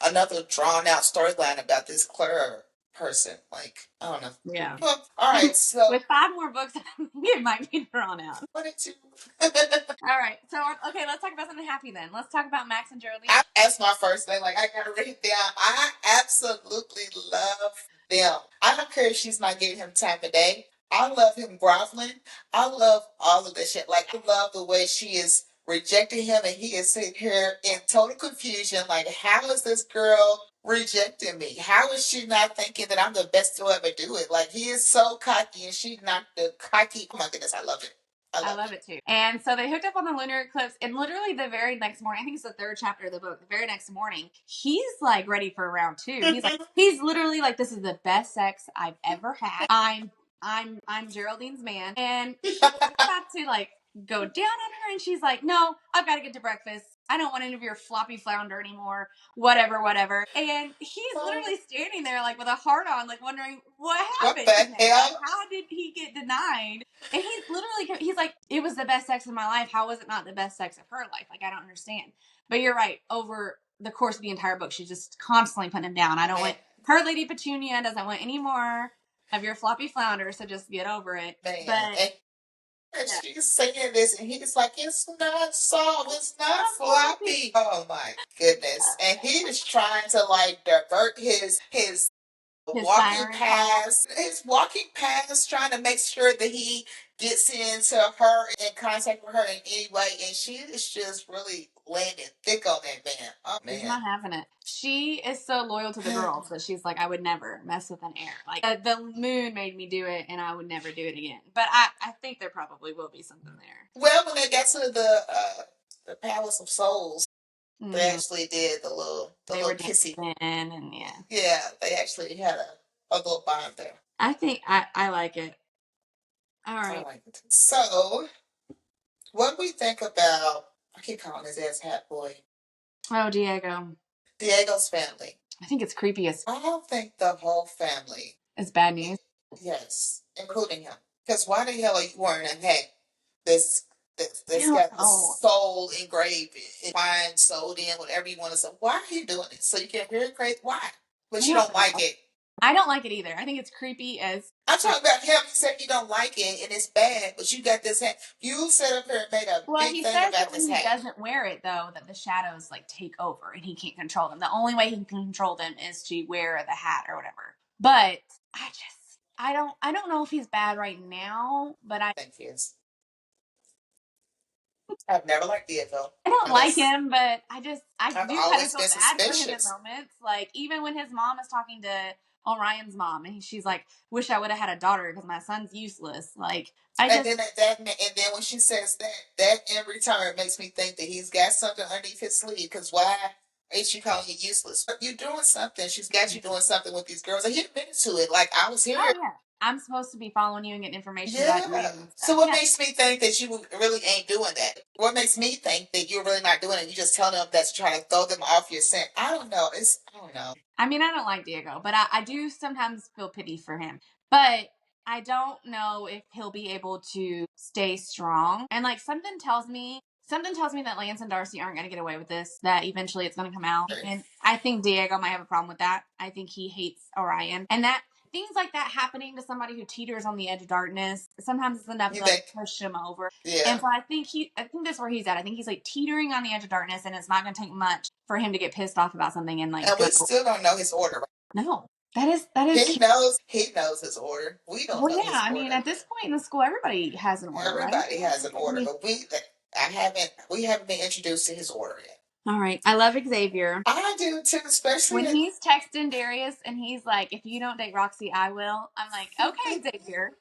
another drawn out storyline about this Clara person. Like, I don't know. Yeah. Well, all right. So with 5 more books, it might be drawn out. What did you? All right. So, okay, let's talk about something happy then. Let's talk about Max and Geraldine. That's my first thing. Like, I gotta write it down. I absolutely love them. I don't care if she's not giving him time of day. I love him groveling. I love all of this shit. Like, I love the way she is rejecting him, and he is sitting here in total confusion. Like, how is this girl rejecting me? How is she not thinking that I'm the best to ever do it? Like, he is so cocky, and she's not the cocky. Oh my goodness, I love it. I love it too. And so they hooked up on the lunar eclipse, and literally the very next morning, I think it's the 3rd chapter of the book, the very next morning, he's like ready for round 2. He's literally like, this is the best sex I've ever had. I'm Geraldine's man. And she's about to like go down on her, and she's like, no, I've got to get to breakfast. I don't want any of your floppy flounder anymore. Whatever. And he's literally standing there like with a heart on, like wondering what happened. What the hell? How did he get denied? And he's like, it was the best sex of my life. How was it not the best sex of her life? Like, I don't understand. But you're right. Over the course of the entire book, she's just constantly putting him down. I don't want her Lady Petunia doesn't want any more of your floppy flounder, so just get over it. And she's saying this, and he's like, it's not soft, it's not floppy. Oh my goodness. And he is trying to like divert his walking past, trying to make sure that he gets into her, in contact with her in any way, and she is just really landing thick on that man. Oh man, she's not having it. She is so loyal to the girls that she's like, I would never mess with an heir. Like, the moon made me do it, and I would never do it again. But I think there probably will be something there. Well, when they got to the Palace of Souls, they actually did the little kissy, and they actually had a little bond there. I think I like it. All right. I like it. So, what we think about? I keep calling his ass Hat Boy. Oh, Diego. Diego's family. I think it's creepy as. I don't think the whole family is bad news. Yes, including him. Because why the hell are you wearing a hat that's got the soul engraved, wine sold in, whatever you want to say? Why are you doing it? So you can hear it crazy? Why? But you don't like it. I don't like it either. I think it's creepy as. I'm talking about him. You said you don't like it and it's bad, but you got this hat. You sat up here and made a big thing about this hat. He doesn't wear it though, that the shadows like take over and he can't control them. The only way he can control them is to wear the hat or whatever. But I don't know if he's bad right now, but I think he is. I've never liked Diego. I don't like Unless him, but I I've do kind of always feel been bad for him in suspicious. moments. Like even when his mom is talking to Orion's mom, and she's like, "Wish I would have had a daughter because my son's useless." Like I And just, then and then when she says that, that in return makes me think that he's got something underneath his sleeve. Because why is she calling you useless? You're doing something. She's got you doing something with these girls, and he admitted to it. Like I was here. oh yeah, I'm supposed to be following you and getting information about you Yeah. and So stuff. what Yeah. makes me think that you really ain't doing that? What makes me think that you're really not doing it? You just telling them that's trying to throw them off your scent. I don't know. I don't know. I mean, I don't like Diego, but I do sometimes feel pity for him. But I don't know if he'll be able to stay strong. And like something tells me that Lance and Darcy aren't going to get away with this, that eventually it's going to come out. And I think Diego might have a problem with that. I think he hates Orion. And that things like that happening to somebody who teeters on the edge of darkness, sometimes it's enough You to like think? push him over. Yeah. And so I think that's where he's at. I think he's like teetering on the edge of darkness, and it's not going to take much for him to get pissed off about something and like And go. we still don't know his order. Right? No, that is He cute. knows. He knows his order. We don't Well, know yeah. his I mean, order. at this point in the school, everybody has an order, right? Everybody has an I order, mean, but I haven't. We haven't been introduced to his order yet. all right. I love Xavier. I do too, especially When he's texting Darius and he's like, "If you don't date Roxy, I will." I'm like, "Okay, Xavier."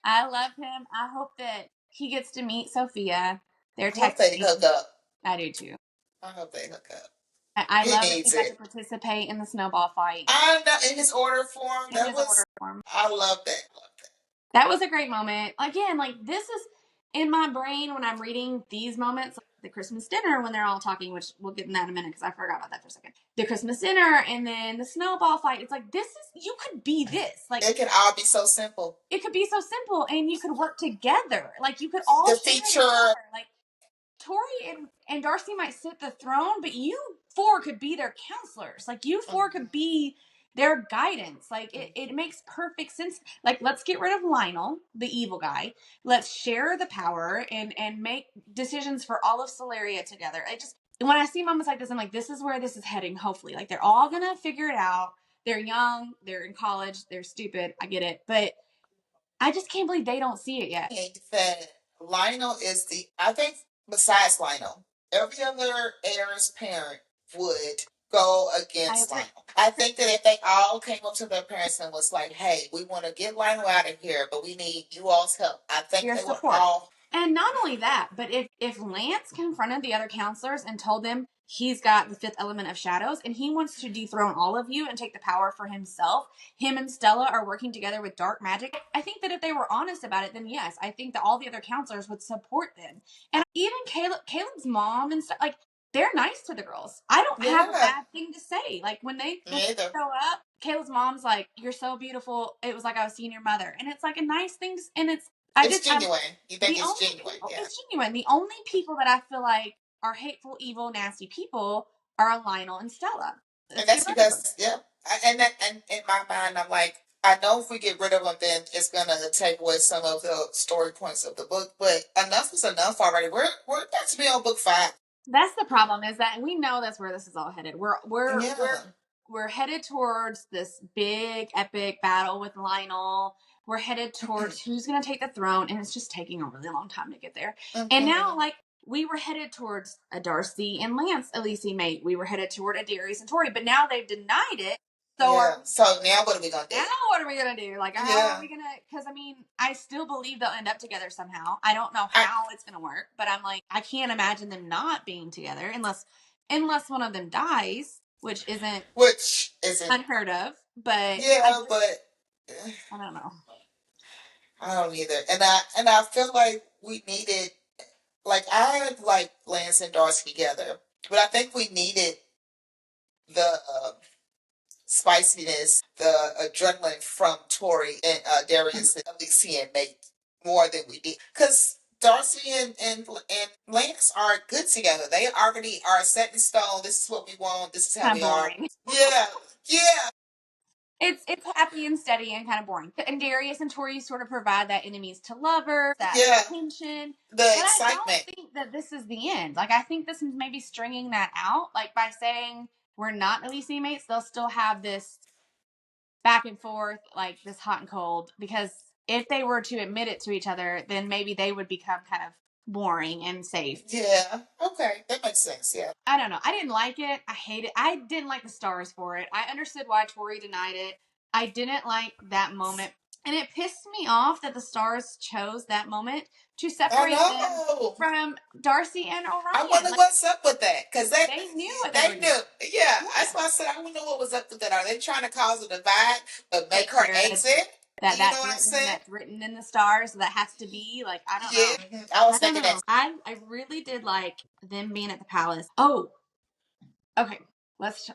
I love him. I hope that he gets to meet Sophia. They're I hope they hook texting. up. I do too. I hope they hook up. I He love that he needs got to it. participate in the snowball fight I know in his order form. in That his was. order form. I love that. That was a great moment. Again, like this is in my brain when I'm reading these moments, like the Christmas dinner when they're all talking, which we'll get in that in a minute because I forgot about that for a second. The Christmas dinner and then the snowball fight. It's like this is you could be this. Like It can all be so simple. it could be so simple and you could work together. Like you could all The share the feature. power. Like Tori and Darcy might sit the throne, but you four could be their counselors. Like you four could be their guidance. Like it makes perfect sense. Like let's get rid of Lionel, the evil guy. Let's share the power and make decisions for all of Solaria together. I just when I see moments like this, I'm like, this is where this is heading, hopefully. Like they're all gonna figure it out. They're young, they're in college, they're stupid. I get it. But I just can't believe they don't see it yet. That Lionel is the. I think besides Lionel, every other heir's parent would go against Lionel. I think that if they all came up to their parents and was like, "Hey, we want to get Lionel out of here, but we need you all's help," I think Your they would support. all. And not only that, but if Lance confronted the other counselors and told them he's got the fifth element of shadows and he wants to dethrone all of you and take the power for himself, him and Stella are working together with dark magic. I think that if they were honest about it, then yes, I think that all the other counselors would support them. And even Caleb's mom and stuff, like they're nice to the girls. I don't have a bad thing to say. Like when they show up, Caleb's mom's like, "You're so beautiful. It was like I was seeing your mother," and it's like a nice thing. And It's genuine. You think it's genuine? Yeah. It's genuine. The only people that I feel like are hateful, evil, nasty people are Lionel and Stella. And that's because and that and in my mind, I'm like, I know if we get rid of them, then it's gonna take away some of the story points of the book. But enough is enough already. We're about to be on book 5. That's the problem, is that we know that's where this is all headed. Yeah. We're headed towards this big epic battle with Lionel. We're headed towards who's going to take the throne, and it's just taking a really long time to get there. And now, like, we were headed towards a Darcy and Lance Elise mate. We were headed toward a Darius and Tori, but now they've denied it. So, so now what are we gonna do? Now what are we gonna do? Like, how are we gonna? Because I mean, I still believe they'll end up together somehow. I don't know how it's gonna work, but I'm like, I can't imagine them not being together unless one of them dies, which isn't unheard of. But I don't know. I don't either, and I feel like we needed, like I like Lance and Darcy together, but I think we needed the spiciness, the adrenaline from Tori and Darius and Elysian make more than we did. Because Darcy and Lance are good together. They already are set in stone. This is what we want. This is how we are. Yeah. Yeah. It's happy and steady and kind of boring. And Darius and Tori sort of provide that enemies to lovers, that tension, the excitement. I don't think that this is the end. Like I think this is maybe stringing that out. Like by saying we're not Elysian mates, they'll still have this back and forth, like this hot and cold. Because if they were to admit it to each other, then maybe they would become kind of boring and safe. Yeah. Okay. That makes sense. Yeah. I don't know. I didn't like it. I hate it. I didn't like the stars for it. I understood why Tori denied it. I didn't like that moment. And it pissed me off that the stars chose that moment to I separate them know. from Darcy and I Orion. wonder Like, what's up with that. Because they knew what they were they doing. knew. Yeah. Yeah. That's why I said I wonder what was up with that. Are they trying to cause a divide but make Take her care of exit? You know that's what I'm written. saying? That's written in the stars. So that has to be like, I don't Yeah. know. I was I don't thinking know. that. I really did like them being at the palace. Oh, okay.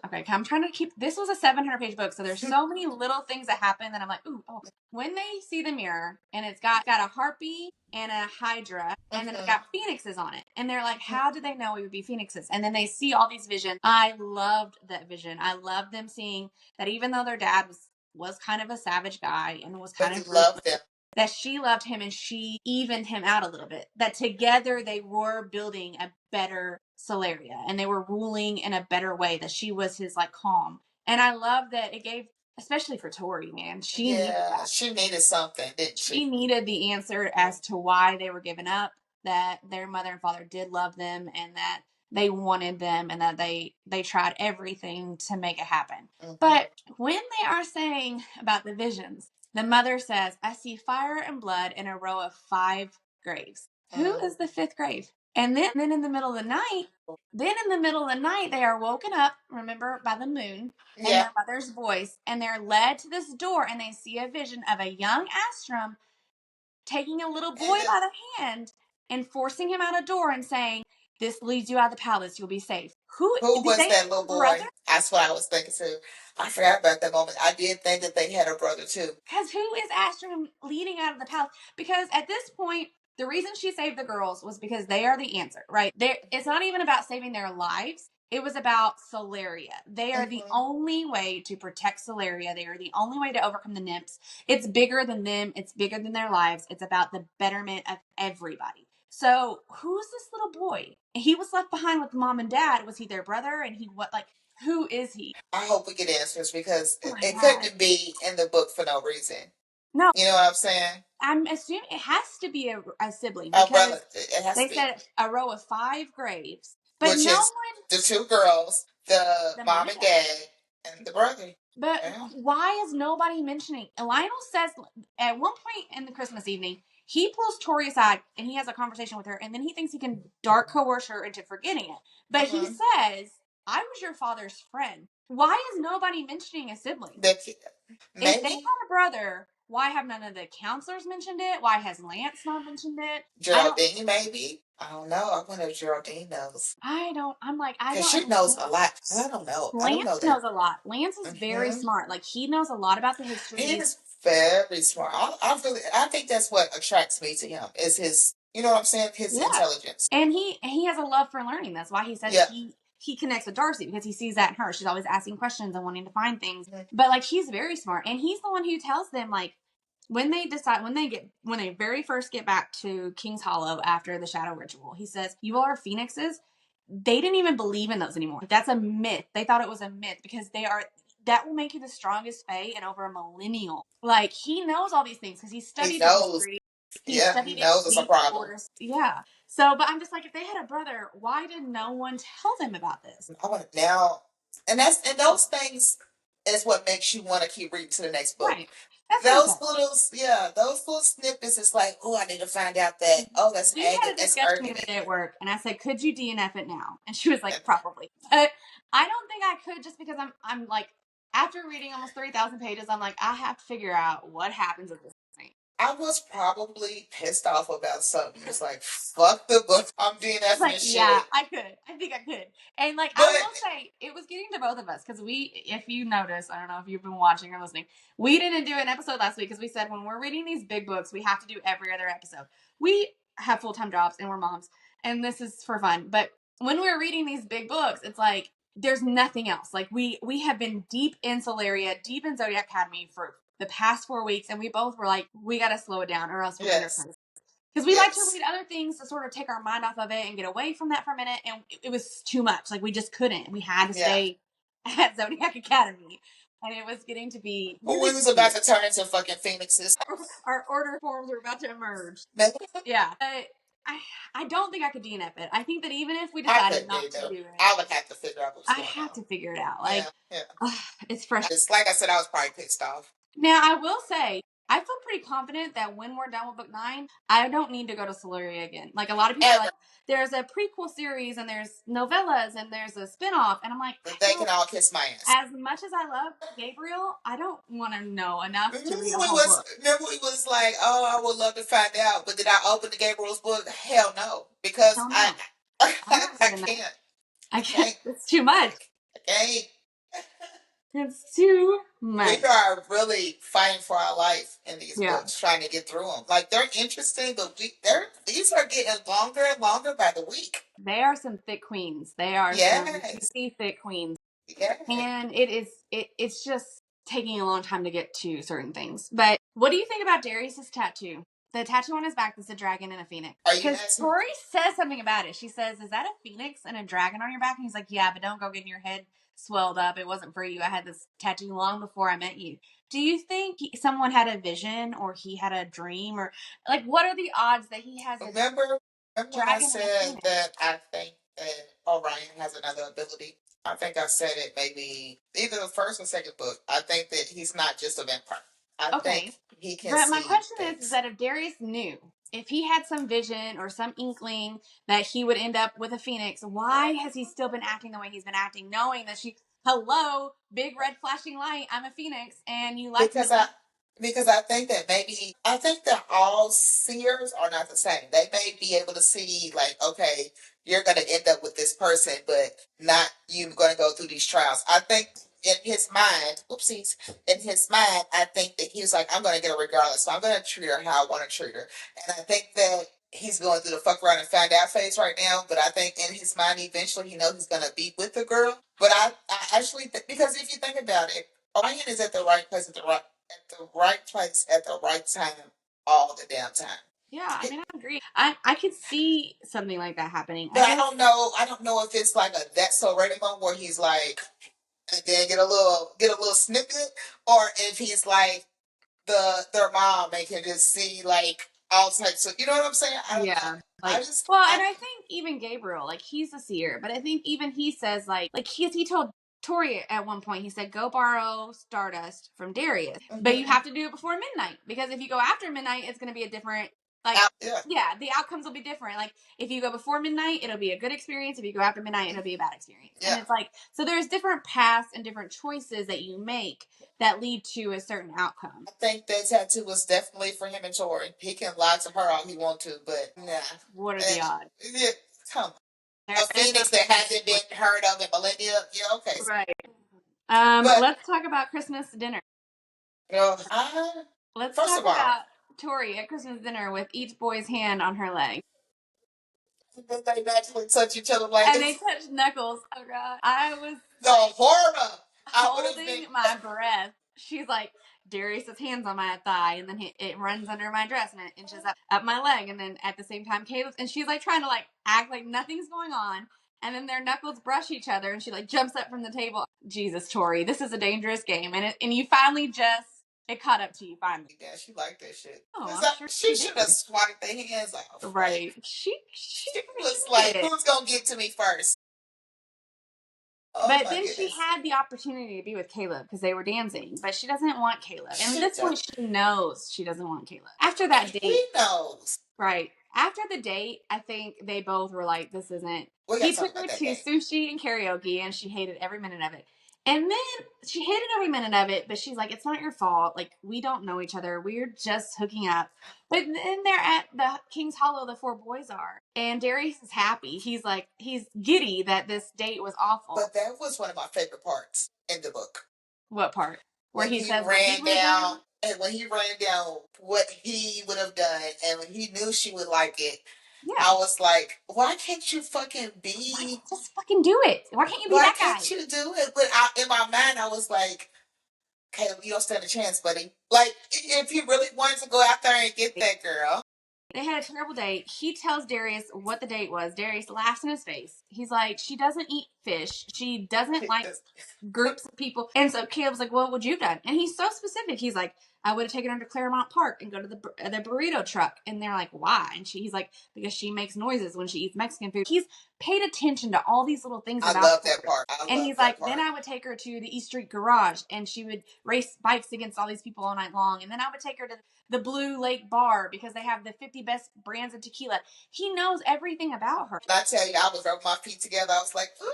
Okay. I'm trying to keep. This was a 700-page book, so there's so many little things that happen that I'm like, ooh, oh. When they see the mirror and it's got a harpy and a hydra, and then it's got phoenixes on it, and they're like, how did they know we would be phoenixes? And then they see all these visions. I loved that vision. I loved them seeing that even though their dad was kind of a savage guy and was But kind he of loved ruthless, them. that she loved him and she evened him out a little bit. That together they were building a better Solaria and they were ruling in a better way. That she was his like calm. And I love that it gave, especially for Tori, man, she needed Yeah. that. She needed something, didn't She she? needed the answer as to why they were given up, that their mother and father did love them and that they wanted them and that they tried everything to make it happen. But when they are saying about the visions, the mother says, I see fire and blood in a row of 5 graves. Who is the 5th grave? And then in the middle of the night, they are woken up, remember, by the moon and Yeah. their mother's voice, and they're led to this door and they see a vision of a young Astrum taking a little boy by the hand and forcing him out a door and saying, this leads you out of the palace, you'll be safe. Who Who did was they that have little a brother? boy? That's what I was thinking too. I forgot about that moment. I did think that they had a brother too. Because who is Astrum leading out of the palace? Because at this point, the reason she saved the girls was because they are the answer, right? It's not even about saving their lives. It was about Solaria. They are the only way to protect Solaria. They are the only way to overcome the nymphs. It's bigger than them. It's bigger than their lives. It's about the betterment of everybody. So who's this little boy? He was left behind with mom and dad. Was he their brother? And he what like who is he? I hope we get answers because Oh my it God. couldn't be in the book for no reason. No, You know what I'm saying? I'm assuming it has to be a sibling A brother. because It has they to be. said a row of 5 graves, but Which no is one, the 2 girls, the the mom mom and and dad. dad, and the brother. But Yeah. why is nobody mentioning? Lionel says at one point in the Christmas evening, he pulls Tori aside and he has a conversation with her, and then he thinks he can dark coerce her into forgetting it. But he says, I was your father's friend. Why is nobody mentioning a sibling? That If they maybe had a brother, why have none of the counselors mentioned it? Why has Lance not mentioned it? I don't. Geraldine, maybe. I don't know. I wonder if Geraldine knows. I don't. I'm like, I Because don't she knows understand. a lot. I don't know. I don't know Lance that. knows a lot. Lance is very smart. Like he knows a lot about the He history. is very smart. I think that's what attracts me to him is his, you know what I'm saying? His Yeah, intelligence. and he has a love for learning. That's why he said Yeah. he connects with Darcy because he sees that in her. She's always asking questions and wanting to find things. Mhm. But like he's very smart, and he's the one who tells them like when they very first get back to King's Hollow after the Shadow Ritual. He says, "You all are phoenixes." They didn't even believe in those anymore. That's a myth. They thought it was a myth because they are. That will make you the strongest Fae in over a millennial. Like he knows all these things because he He studied the knows. history. He Yeah, he studied it. knows it's a problem. Yeah. So, but I'm just like, if they had a brother, why did no one tell them about this? I want now, and those things is what makes you want to keep reading to the next book. Right. That's what I'm saying. Those little snippets. It's like, oh, I need to find out that. Oh, that's We Agate. had a That's discussion the other Ergony. day at work, and I said, "Could you DNF it now?" And she was like, "Probably." But I don't think I could, just because I'm like, after reading almost 3,000 pages, I'm like, I have to figure out what happens at this point. I was probably pissed off about something. It's like, fuck the book. I'm DNFing Like, this yeah, shit. I could. I think I could. And like, But I will say, it was getting to both of us because if you notice, I don't know if you've been watching or listening, we didn't do an episode last week because we said when we're reading these big books, we have to do every other episode. We have full time jobs and we're moms, and this is for fun. But when we're reading these big books, it's like there's nothing else. Like we have been deep in Solaria, deep in Zodiac Academy for the past 4 weeks, and we both were like, we got to slow it down or else we'll yes, because we like to read other things to sort of take our mind off of it and get away from that for a minute. And it was too much. Like we just couldn't. We had to stay at Zodiac Academy. And it was getting to be Who really was about to turn into fucking phoenixes? our order forms were about to emerge. Maybe. Yeah. But I don't think I could DNF it. I think that even if we decided not to do it, I would have to figure out what's I going on. have to figure it out. Like, it's frustrating. Just like I said, I was probably pissed off. Now, I will say, I feel pretty confident that when we're done with book 9, I don't need to go to Siluria again. Like, a lot of people are like, there's a prequel series, and there's novellas, and there's a spinoff, and I'm like, they can all kiss my ass. As much as I love Gabriel, I don't want to know enough to read a whole book. Remember he was like, oh, I would love to find out, but did I open the Gabriel's book? Hell no, because I can't. I can't. It's too much. I can't. It's too much. We are really fighting for our life in these books, trying to get through them. Like, they're interesting, but these are getting longer and longer by the week. They are some thick queens. They are some juicy thick queens. Yeah. And it's just taking a long time to get to certain things. But what do you think about Darius's tattoo? The tattoo on his back is a dragon and a phoenix. Because Tori says something about it. She says, is that a phoenix and a dragon on your back? And he's like, yeah, but don't go getting your head swelled up. It wasn't for you. I had this tattoo long before I met you. Do you think someone had a vision, or he had a dream, or like, what are the odds that he has Remember when I said that I think that Orion has another ability? I think I said it maybe either the first or second book. I think that he's not just a vampire. I think he can. But my question is that if Darius knew, if he had some vision or some inkling that he would end up with a phoenix, why has he still been acting the way he's been acting, knowing that hello, big red flashing light, I'm a phoenix, and you like because I think that I think that all seers are not the same. They may be able to see, like, okay, you're going to end up with this person, but not you going to go through these trials. I think in his mind, I think that he was like, I'm going to get her regardless. So I'm going to treat her how I want to treat her. And I think that he's going through the fuck around and find out phase right now. But I think in his mind, eventually he knows he's going to be with the girl. But I actually, because if you think about it, Orion is at the right place at the right time all the damn time. Yeah, I mean, I agree. I could see something like that happening. But I don't know if it's like a That's So Ready moment where he's like, and then get a little snippet, or if he's like their mom and can just see like all types of, you know what I'm saying? I don't know. Like, and I think even Gabriel, like, he's a seer, but I think even he says like he told Tori at one point, he said, go borrow Stardust from Darius, but you have to do it before midnight, because if you go after midnight, it's going to be a different, like, the outcomes will be different. Like, if you go before midnight, it'll be a good experience. If you go after midnight, it'll be a bad experience. Yeah. And it's like, so there's different paths and different choices that you make that lead to a certain outcome. I think that tattoo was definitely for him and Tori. He can lie to her all he wants to, but nah. What are the odds? Yeah, come on. A phoenix that hasn't been heard of in millennia. Yeah, okay. Right. Let's talk about Christmas dinner. Let's talk about Tori at Christmas dinner with each boy's hand on her leg. Then they naturally touch each other like and this. They touch knuckles. Oh God. I was the horror. Holding my breath. She's like, Darius's hands on my thigh, and then it runs under my dress, and it inches up my leg, and then at the same time, Caleb's, and she's like trying to like act like nothing's going on, and then their knuckles brush each other, and she like jumps up from the table. Jesus, Tori, this is a dangerous game, and you finally it caught up to you finally. Yeah, she liked that shit. Oh, she should have swatted their hands off. Right. She was like, who's gonna get to me first? Oh, but then she had the opportunity to be with Caleb because they were dancing, but she doesn't want Caleb. And at this point, she knows she doesn't want Caleb. After that date, he knows. Right. After the date, I think they both were like, "This isn't." He took her to sushi and karaoke, and she hated every minute of it. And then she hated every minute of it, but she's like, it's not your fault. Like, we don't know each other. We're just hooking up. But then they're at the King's Hollow, the 4 boys are. And Darius is happy. He's like, he's giddy that this date was awful. But that was one of my favorite parts in the book. What part? Where he says ran down, and when he ran down what he would have done, and when he knew she would like it. Yeah. I was like, why can't you fucking be... Just fucking do it. Why can't you be that guy? Why can't you do it? But in my mind, I was like, Caleb, you don't stand a chance, buddy. Like, if you really wanted to go out there and get that girl. They had a terrible date. He tells Darius what the date was. Darius laughs in his face. He's like, she doesn't eat fish. She doesn't like groups of people. And so Caleb's like, what would you have done? And he's so specific. He's like, I would have taken her to Claremont Park and go to the burrito truck. And they're like, why? And he's like, because she makes noises when she eats Mexican food. He's paid attention to all these little things about her. I love that part. And he's like, then I would take her to the East Street Garage and she would race bikes against all these people all night long. And then I would take her to the Blue Lake Bar because they have the 50 best brands of tequila. He knows everything about her. I tell you, I was rubbing my feet together. I was like, ooh.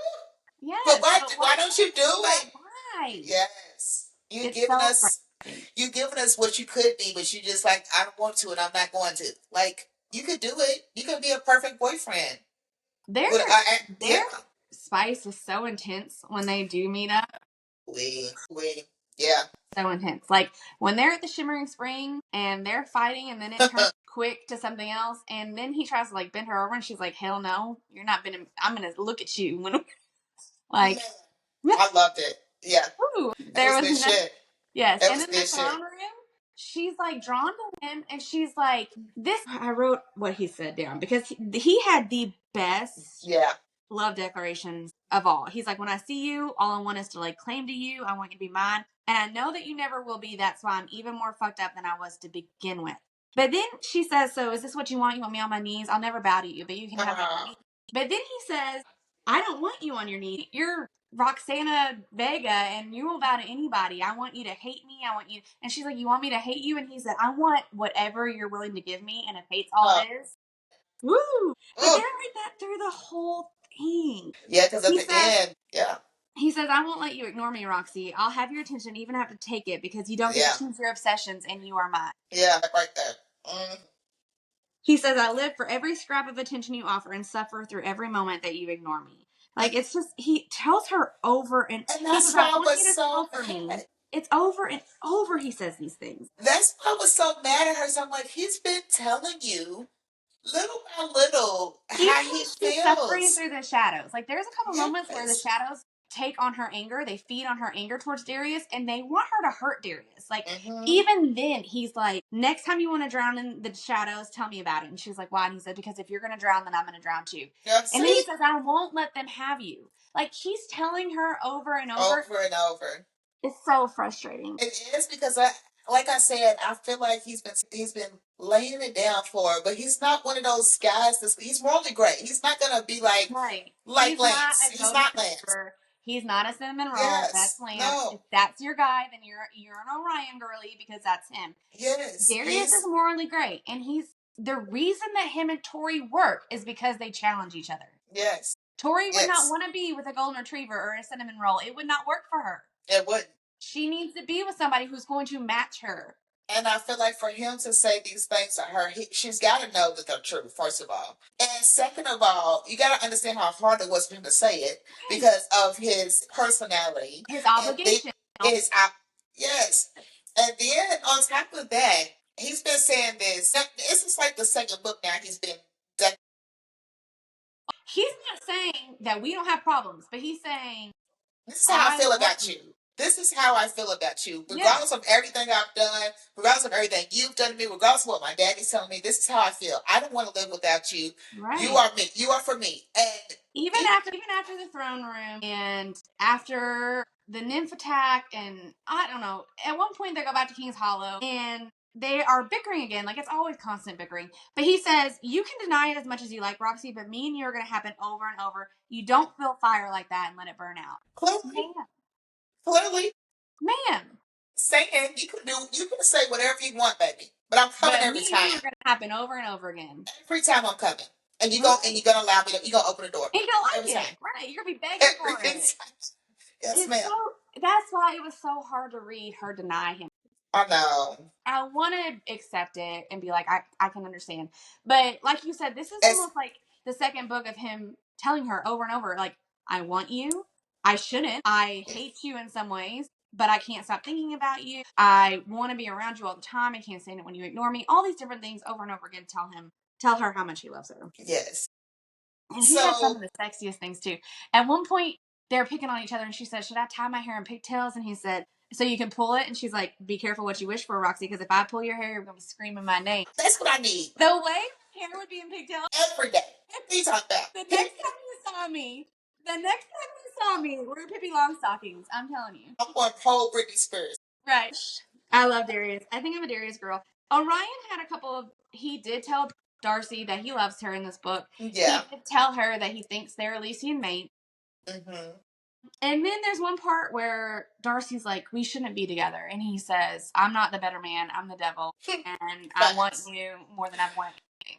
Yes. But why don't you do it? Why? Yes. You've given us what you could be, but you just like, I don't want to and I'm not going to. Like, you could do it. You could be a perfect boyfriend. Their spice is so intense when they do meet up. Yeah. So intense. Like when they're at the Shimmering Spring and they're fighting and then it turns quick to something else and then he tries to like bend her over and she's like, hell no, you're not bending. I'm going to look at you. Like, I loved it. Yeah. Ooh, there was good shit. Yes. And in the throne room, she's like drawn to him and she's like, this. I wrote what he said down because he had the best love declarations of all. He's like, when I see you, all I want is to like claim to you. I want you to be mine. And I know that you never will be. That's why I'm even more fucked up than I was to begin with. But then she says, so is this what you want? You want me on my knees? I'll never bow to you, but you can have me. But then he says, I don't want you on your knees. You're Roxana Vega and you won't bow to anybody. I want you to hate me. I want you. And she's like, you want me to hate you? And he said, I want whatever you're willing to give me. And if hate's all it is. Woo! But they're like that through the whole thing. Yeah, because at the end, he says, I won't let you ignore me, Roxy. I'll have your attention, even have to take it, because you don't get to choose your obsessions, and you are mine. Yeah, right there. He says, I live for every scrap of attention you offer and suffer through every moment that you ignore me. Like, it's just, he tells her over and that's why I was so mad. It's over and over he says these things. That's why I was so mad at her. So I'm like, he's been telling you little by little how he feels. Suffering through the shadows. Like, there's a couple moments where the shadows take on her anger. They feed on her anger towards Darius, and they want her to hurt Darius. Like, even then, he's like, next time you want to drown in the shadows, tell me about it. And she's like, why? And he said, because if you're going to drown, then I'm going to drown too. And then he says, I won't let them have you. Like, he's telling her over and over. Over and over. It's so frustrating. It is because like I said, I feel like he's been laying it down for her, but he's not one of those guys he's morally great. He's not gonna be like Lance. He's not Lance. He's not a cinnamon roll. Yes, that's Lance. No. If that's your guy, then you're an Orion girly because that's him. Yes. Darius is morally great, and he's the reason that him and Tori work is because they challenge each other. Yes. Tori would not want to be with a golden retriever or a cinnamon roll. It would not work for her. It wouldn't. She needs to be with somebody who's going to match her. And I feel like for him to say these things to her, she's got to know that they're true, first of all. And second of all, you got to understand how hard it was for him to say it because of his personality. His obligation. Yes. And then on top of that, he's been saying this. This is like the second book now he's been. He's not saying that we don't have problems, but he's saying, this is how I feel about you. This is how I feel about you. Regardless of everything I've done, regardless of everything you've done to me, regardless of what my daddy's telling me, this is how I feel. I don't want to live without you. Right. You are me. You are for me. And even after the throne room and after the nymph attack, and I don't know, at one point they go back to King's Hollow and they are bickering again. Like, it's always constant bickering. But he says, you can deny it as much as you like, Roxy, but me and you are going to happen over and over. You don't feel fire like that and let it burn out. Clearly. Man. Saying you can say whatever you want, baby. But I'm coming every time. It's going to happen over and over again. Every time I'm coming. And you're going to allow me you're going to open the door. And you're going to like it. Right. You're going to be begging for it. Yes, ma'am. That's why it was so hard to read her deny him. I know. I want to accept it and be like, I can understand. But like you said, this is almost like the second book of him telling her over and over, like, I want you. I shouldn't. I hate you in some ways, but I can't stop thinking about you. I want to be around you all the time. I can't stand it when you ignore me. All these different things over and over again. Tell her how much he loves her. Yes. And he had some of the sexiest things too. At one point, they're picking on each other, and she said, should I tie my hair in pigtails? And he said, so you can pull it. And she's like, be careful what you wish for, Roxy, because if I pull your hair, you're going to be screaming my name. That's what I need. The way hair would be in pigtails. Every day. What are you talking about? The next time you saw me, we're Pippi Longstockings. I'm telling you. I'm going whole Britney Spears. Right. I love Darius. I think I'm a Darius girl. Orion had a couple of. He did tell Darcy that he loves her in this book. Yeah. He did tell her that he thinks they're Elysian mates. Mm-hmm. And then there's one part where Darcy's like, "We shouldn't be together," and he says, "I'm not the better man. I'm the devil, and I want you more than I've wanted you."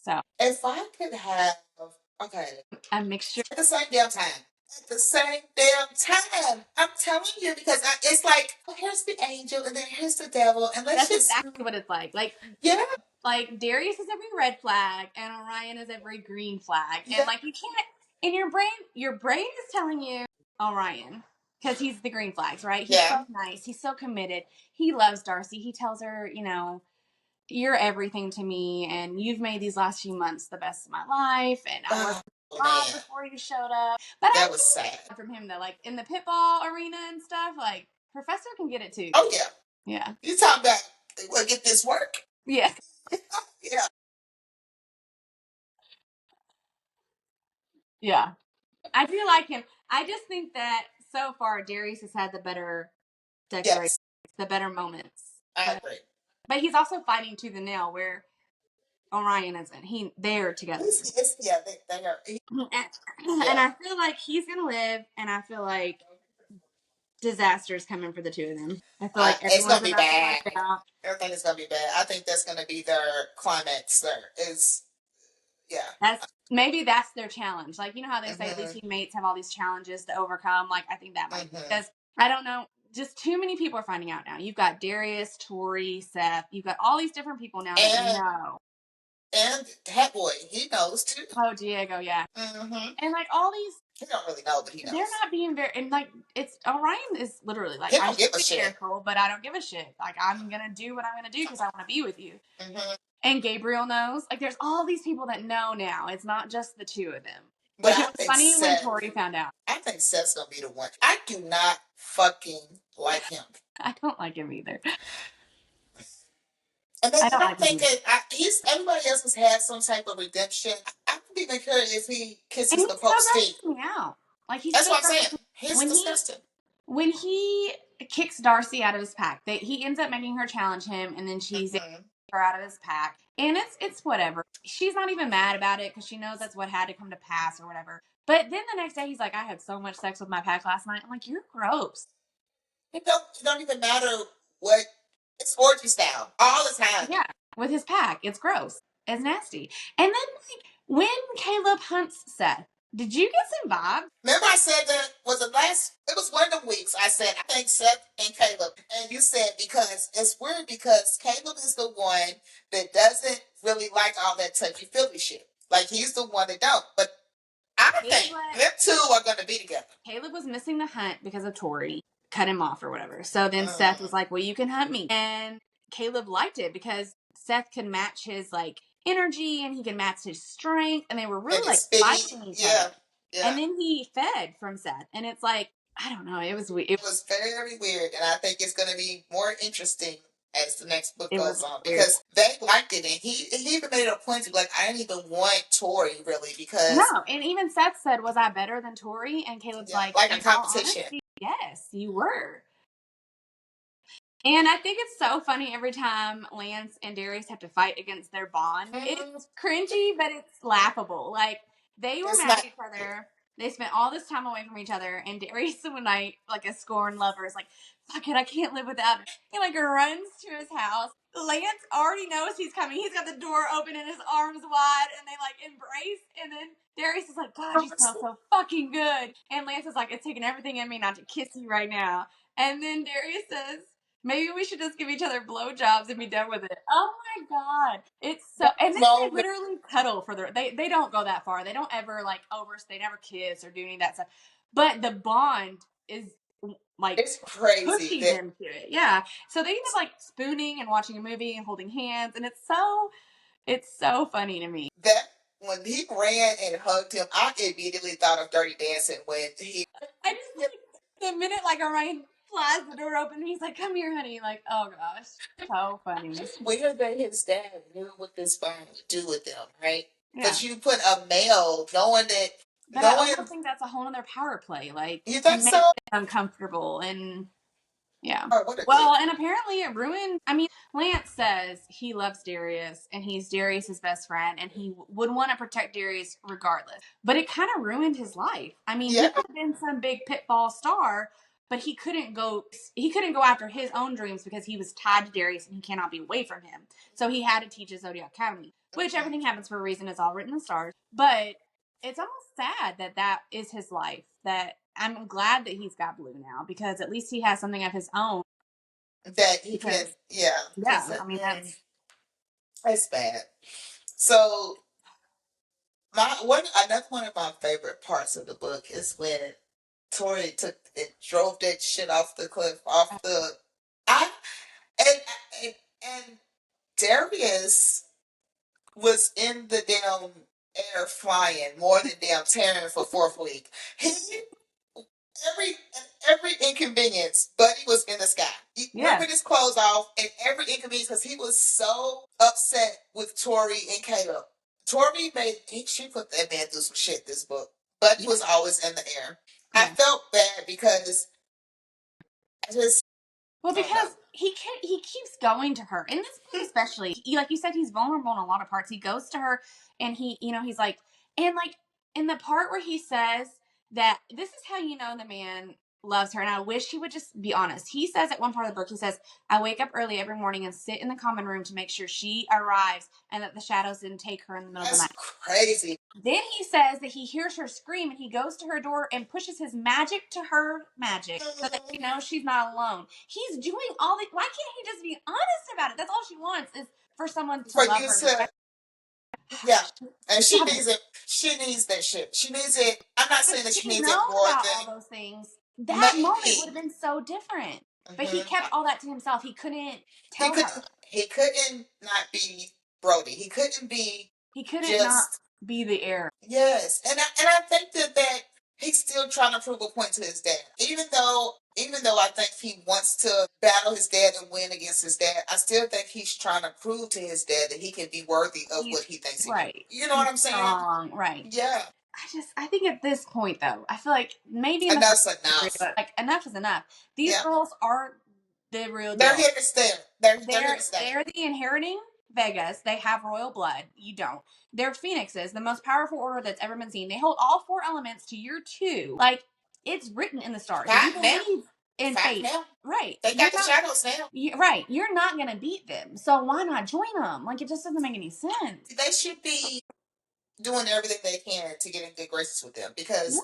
So if I could have, okay, a mixture at the same damn time. At the same damn time. I'm telling you, because it's like, oh, here's the angel and then here's the devil, and let's That's just exactly what it's like. Yeah. Like Darius is every red flag and Orion is every green flag. Yeah. And like you can't in your brain is telling you Orion. Because he's the green flags, right? He's so nice. He's so committed. He loves Darcy. He tells her, you're everything to me, and you've made these last few months the best of my life. And I worked hard before you showed up. But that was sad from him though, like in the pitball arena and stuff. Like Professor can get it too. Oh yeah, yeah. You talking about we'll get this work? Yeah, yeah. yeah. I do like him. I just think that so far Darius has had the better declaration, the better moments. I agree. But he's also fighting to the nail where Orion isn't. They're together. They are. And I feel like he's gonna live, and I feel like disaster's coming for the two of them. I feel like it's gonna be bad. Everything is gonna be bad. I think that's gonna be their climax. Maybe that's their challenge. Like you know how they say these teammates have all these challenges to overcome. Like I think that might be because I don't know. Just too many people are finding out now. You've got Darius, Tori, Seth. You've got all these different people now that you know. And that boy, he knows too. Oh, Diego, yeah. And like all these, he don't really know, but he knows. They're not being very, and like it's Orion is literally like I should be careful, but I don't give a shit. Like I'm gonna do what I'm gonna do because I want to be with you. And Gabriel knows. Like there's all these people that know now. It's not just the two of them. But it was funny when Tori found out. I think Seth's gonna be the one. I do not fucking like him. I don't like him either. And then I don't think everybody else has had some type of redemption. I don't even care if he kisses the Pope's feet. Like that's what I'm saying. He's disgusting. When he kicks Darcy out of his pack, he ends up making her challenge him, and then she's her out of his pack. And it's whatever. She's not even mad about it because she knows that's what had to come to pass or whatever. But then the next day he's like, I had so much sex with my pack last night. I'm like, you're gross. It don't even matter what. It's orgy style all the time. Yeah, with his pack. It's gross. It's nasty. And then like when Caleb hunts Seth, did you get some vibes? Remember I said that it was one of the weeks I said I think Seth and Caleb. And you said because it's weird because Caleb is the one that doesn't really like all that touchy-feely shit. Like he's the one that don't. But I think them two are going to be together. Caleb was missing the hunt because of Tori. Cut him off or whatever. So then Seth was like, well, you can hunt me. And Caleb liked it because Seth could match his like energy and he could match his strength. And they were really like fighting each other. Yeah. And then he fed from Seth. And it's like, I don't know. It was weird. It was very weird. And I think it's going to be more interesting as the next book goes on. Because they liked it. And he even made it a point to be like, I didn't even want Tori really because. No. And even Seth said, was I better than Tori? And Caleb's like a competition. Honesty, yes, you were. And I think it's so funny every time Lance and Darius have to fight against their bond. It's cringy, but it's laughable. Like, they were mad at each other. They spent all this time away from each other. And Darius, one night, like a scorned lover, is like, fuck it, I can't live without her. He, like, runs to his house. Lance already knows he's coming. He's got the door open and his arms wide. And they, like, embrace. And then Darius is like, God, you smell so fucking good. And Lance is like, it's taking everything in me not to kiss you right now. And then Darius says, maybe we should just give each other blowjobs and be done with it. Oh my God. It's so, and then they literally cuddle they don't go that far. They don't ever like they never kiss or do any of that stuff. But the bond is like, it's crazy. Pushing them to it. Yeah. So they end up like spooning and watching a movie and holding hands. And it's so funny to me. That when he ran and hugged him, I immediately thought of Dirty Dancing I just like, the minute like Orion flies the door open and he's like, come here, honey. Like, oh gosh. So funny. It's weird that his dad knew what this bond would do with them, right? Yeah. But you put a male knowing that. But I also think that's a whole other power play. Like, you think so? Uncomfortable and Yeah. Oh, what a Well, dick. and apparently it ruined. I mean, Lance says he loves Darius and he's Darius's best friend and he would want to protect Darius regardless. But it kind of ruined his life. I mean, he Yeah. could have been some big pitfall star, but he couldn't go. He couldn't go after his own dreams because he was tied to Darius and he cannot be away from him. So he had to teach at Zodiac Academy, which everything happens for a reason. It's all written in the stars. But it's almost sad that that is his life. That I'm glad that he's got Blue now because at least he has something of his own. That he can, Because yeah. yeah, I mean That's bad. So another one of my favorite parts of the book is when Tori took and drove that shit off the cliff, off the I and and, and Darius was in the damn air flying more than damn tearing for fourth week. He every every inconvenience, Buddy was in the sky. He ripping his clothes off and every inconvenience because he was so upset with Tori and Caleb. Tori she put that man through some shit this book. Buddy was always in the air. I felt bad because I just well, I don't know. because he keeps going to her, and this book especially, like you said, he's vulnerable in a lot of parts. He goes to her, and he's like, and like in the part where he says that this is how you know the man loves her, and I wish he would just be honest. He says at one part of the book, he says, "I wake up early every morning and sit in the common room to make sure she arrives, and that the shadows didn't take her in the middle of the That's night." crazy. Then he says that he hears her scream and he goes to her door and pushes his magic to her magic so that she knows she's not alone. He's doing all the. Why can't he just be honest about it? That's all she wants is for someone to For love you her. to yeah. And she needs it. She needs that shit. She needs it. I'm not saying that If she he'd needs it known more about all than those things, that moment would maybe. have been so different. But he Mm-hmm. kept all that to himself. He couldn't He tell couldn't. her. He couldn't not be Brody. He couldn't be He couldn't not just be the heir. yes. And I think that he's still trying to prove a point to his dad. Even though I think he wants to battle his dad and win against his dad, I still think he's trying to prove to his dad that he can be worthy of He's what he thinks he can. right. You know He's what I'm saying? strong. Right. Yeah. I think at this point though, I feel like maybe in the Enough's first story, enough. but like enough is enough. These Yeah. girls are the real They're deal. here to stay. They're here to stay. They're the inheriting Vegas. They have royal blood. You don't. They're phoenixes, the most powerful order that's ever been seen. They hold all four elements to your two. Like it's written in the stars. If you Five now. believe in Five fate, now. right? They got the shadows now. Right. You're not gonna beat them. So why not join them? Like it just doesn't make any sense. They should be doing everything they can to get in good graces with them because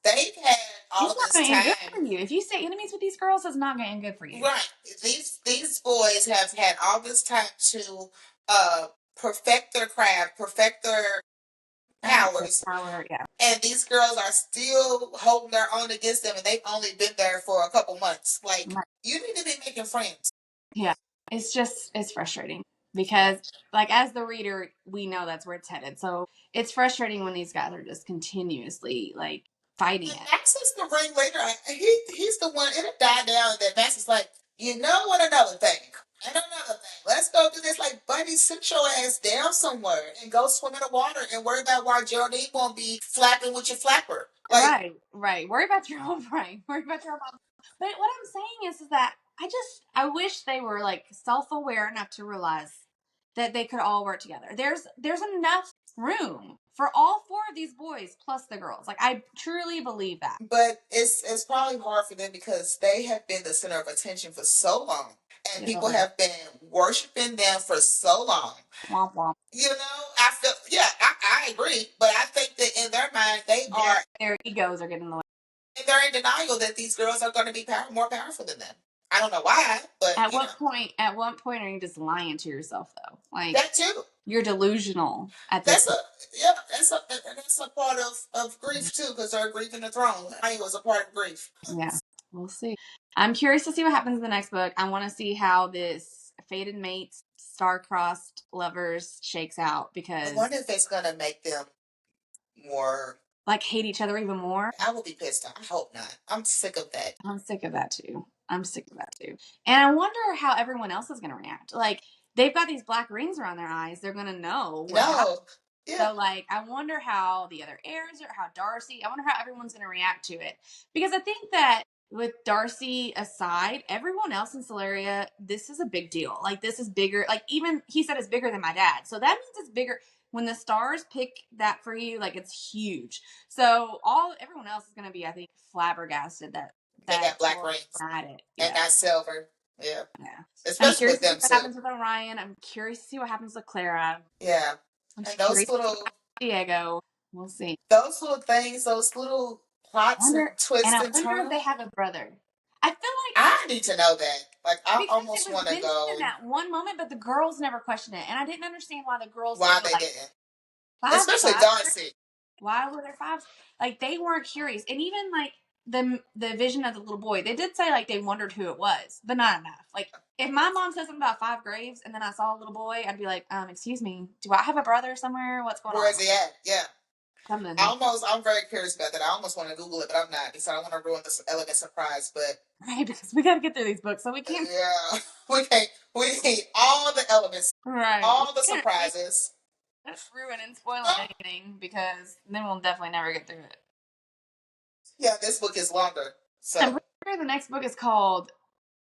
they've had all It's not this going to end good time. for you. If you stay enemies with these girls, it's not going to end good for you. Right. These boys have had all this time to perfect their craft, perfect their powers. Power, yeah. And these girls are still holding their own against them and they've only been there for a couple months. Like Right. you need to be making friends. Yeah. It's frustrating because like as the reader, we know that's where it's headed. So it's frustrating when these guys are just continuously like fighting it. Max is the ringleader. He's the one. It'll die down that Max is like, you know what? Another thing. And another thing. Let's go do this. Like, buddy, sit your ass down somewhere and go swim in the water and worry about why Geraldine won't be flapping with your flapper. Like, Right. Worry about your own brain. Worry about your own mom. But what I'm saying is that I wish they were like self-aware enough to realize that they could all work together. There's enough room for all four of these boys plus the girls. Like I truly believe that. but it's probably hard for them because they have been the center of attention for so long. And people have been worshiping them for so long. Womp womp. You know, I feel, yeah, I agree. But I think that in their mind, their egos are getting in the way. they're in denial that these girls are going to be more powerful than them. I don't know why, but At what point are you just lying to yourself though? Like that too. You're delusional at this. That's a part of grief too, because they're grieving the throne. I was a part of grief. Yeah, we'll see. I'm curious to see what happens in the next book. I want to see how this fated mates, star-crossed lovers shakes out because I wonder if it's gonna make them more like hate each other even more. I will be pissed off. I hope not. I'm sick of that. I'm sick of that too. And I wonder how everyone else is going to react. Like they've got these black rings around their eyes. They're going to know. No. Yeah. So like, I wonder how the other heirs or how Darcy. I wonder how everyone's going to react to it because I think that with Darcy aside, everyone else in Solaria, this is a big deal. Like, this is bigger. Like, even he said it's bigger than my dad. So that means it's bigger. When the stars pick that for you, like, it's huge. So everyone else is going to be, I think, flabbergasted that They got black Laura rings had it. and Yeah. not silver. Yeah. Yeah. I'm Especially curious with to see them what two. happens with Orion. I'm curious to see what happens with Clara. Yeah. I'm And just curious those with little Diego. We'll see. those little things, those little plots and And twists I and wonder if turns. they have a brother. I feel like I need to know that. Like, I because it almost was want to mentioned go in that one moment, but the girls never questioned it, and I didn't understand why the girls why didn't be they like didn't. five. Especially Five. Darcy. Why were there fives? Like they weren't curious, and even like the vision of the little boy, they did say like they wondered who it was, but not enough. Like if my mom said something about 5 graves, and then I saw a little boy, I'd be like, excuse me, do I have a brother somewhere? What's going Where on? is he at? Yeah. Something. I'm very curious about that. I almost want to Google it, but I'm not because I don't want to ruin this elegant surprise. But Right, because we got to get through these books, so we can't. yeah, we need all the elements, Right. all the We can't surprises. ruin and spoil anything because then we'll definitely never get through it. Yeah, this book is longer, I'm so pretty sure the next book is called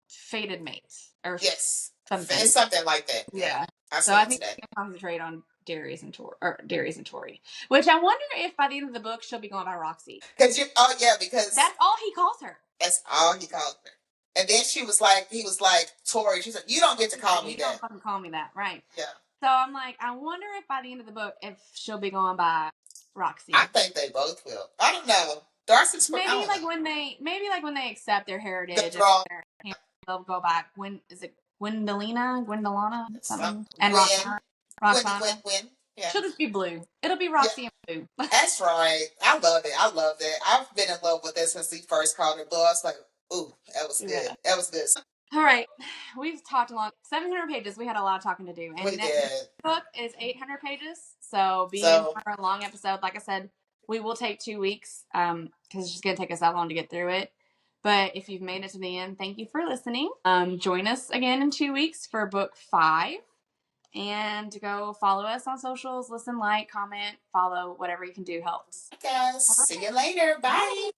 Fated Mates or yes, something. it's something like that. Yeah. I So see I it think today. we can concentrate on Darius and Tori. Which I wonder if by the end of the book she'll be going by Roxy. Because That's all he calls her. that's all he called her. And then he was like, Tori, she said, you don't get to call me You that. don't fucking call me that, right? Yeah. So I'm like, I wonder if by the end of the book if she'll be going by Roxy. I think they both will. I don't know. Darcy's from, maybe like when they accept their heritage, the throne. they'll go back. Is it Gwendolina, something, and Gwen. Roxana. Gwen. Yeah. She'll just be blue. It'll be Yeah. Roxy and blue. That's right. I love it. I love that. I've been in love with this since he first called her blue. I was like, ooh, that was good. Yeah. That was good. All right, we've talked a lot. 700 pages. We had a lot of talking to do, and We did. book is 800 pages. So being for a long episode, like I said, we will take 2 weeks because it's just gonna take us that long to get through it. But if you've made it to the end, thank you for listening. Join us again in 2 weeks for book 5. And go follow us on socials, listen, like, comment, follow, whatever you can do helps. Guys, see you later. Bye.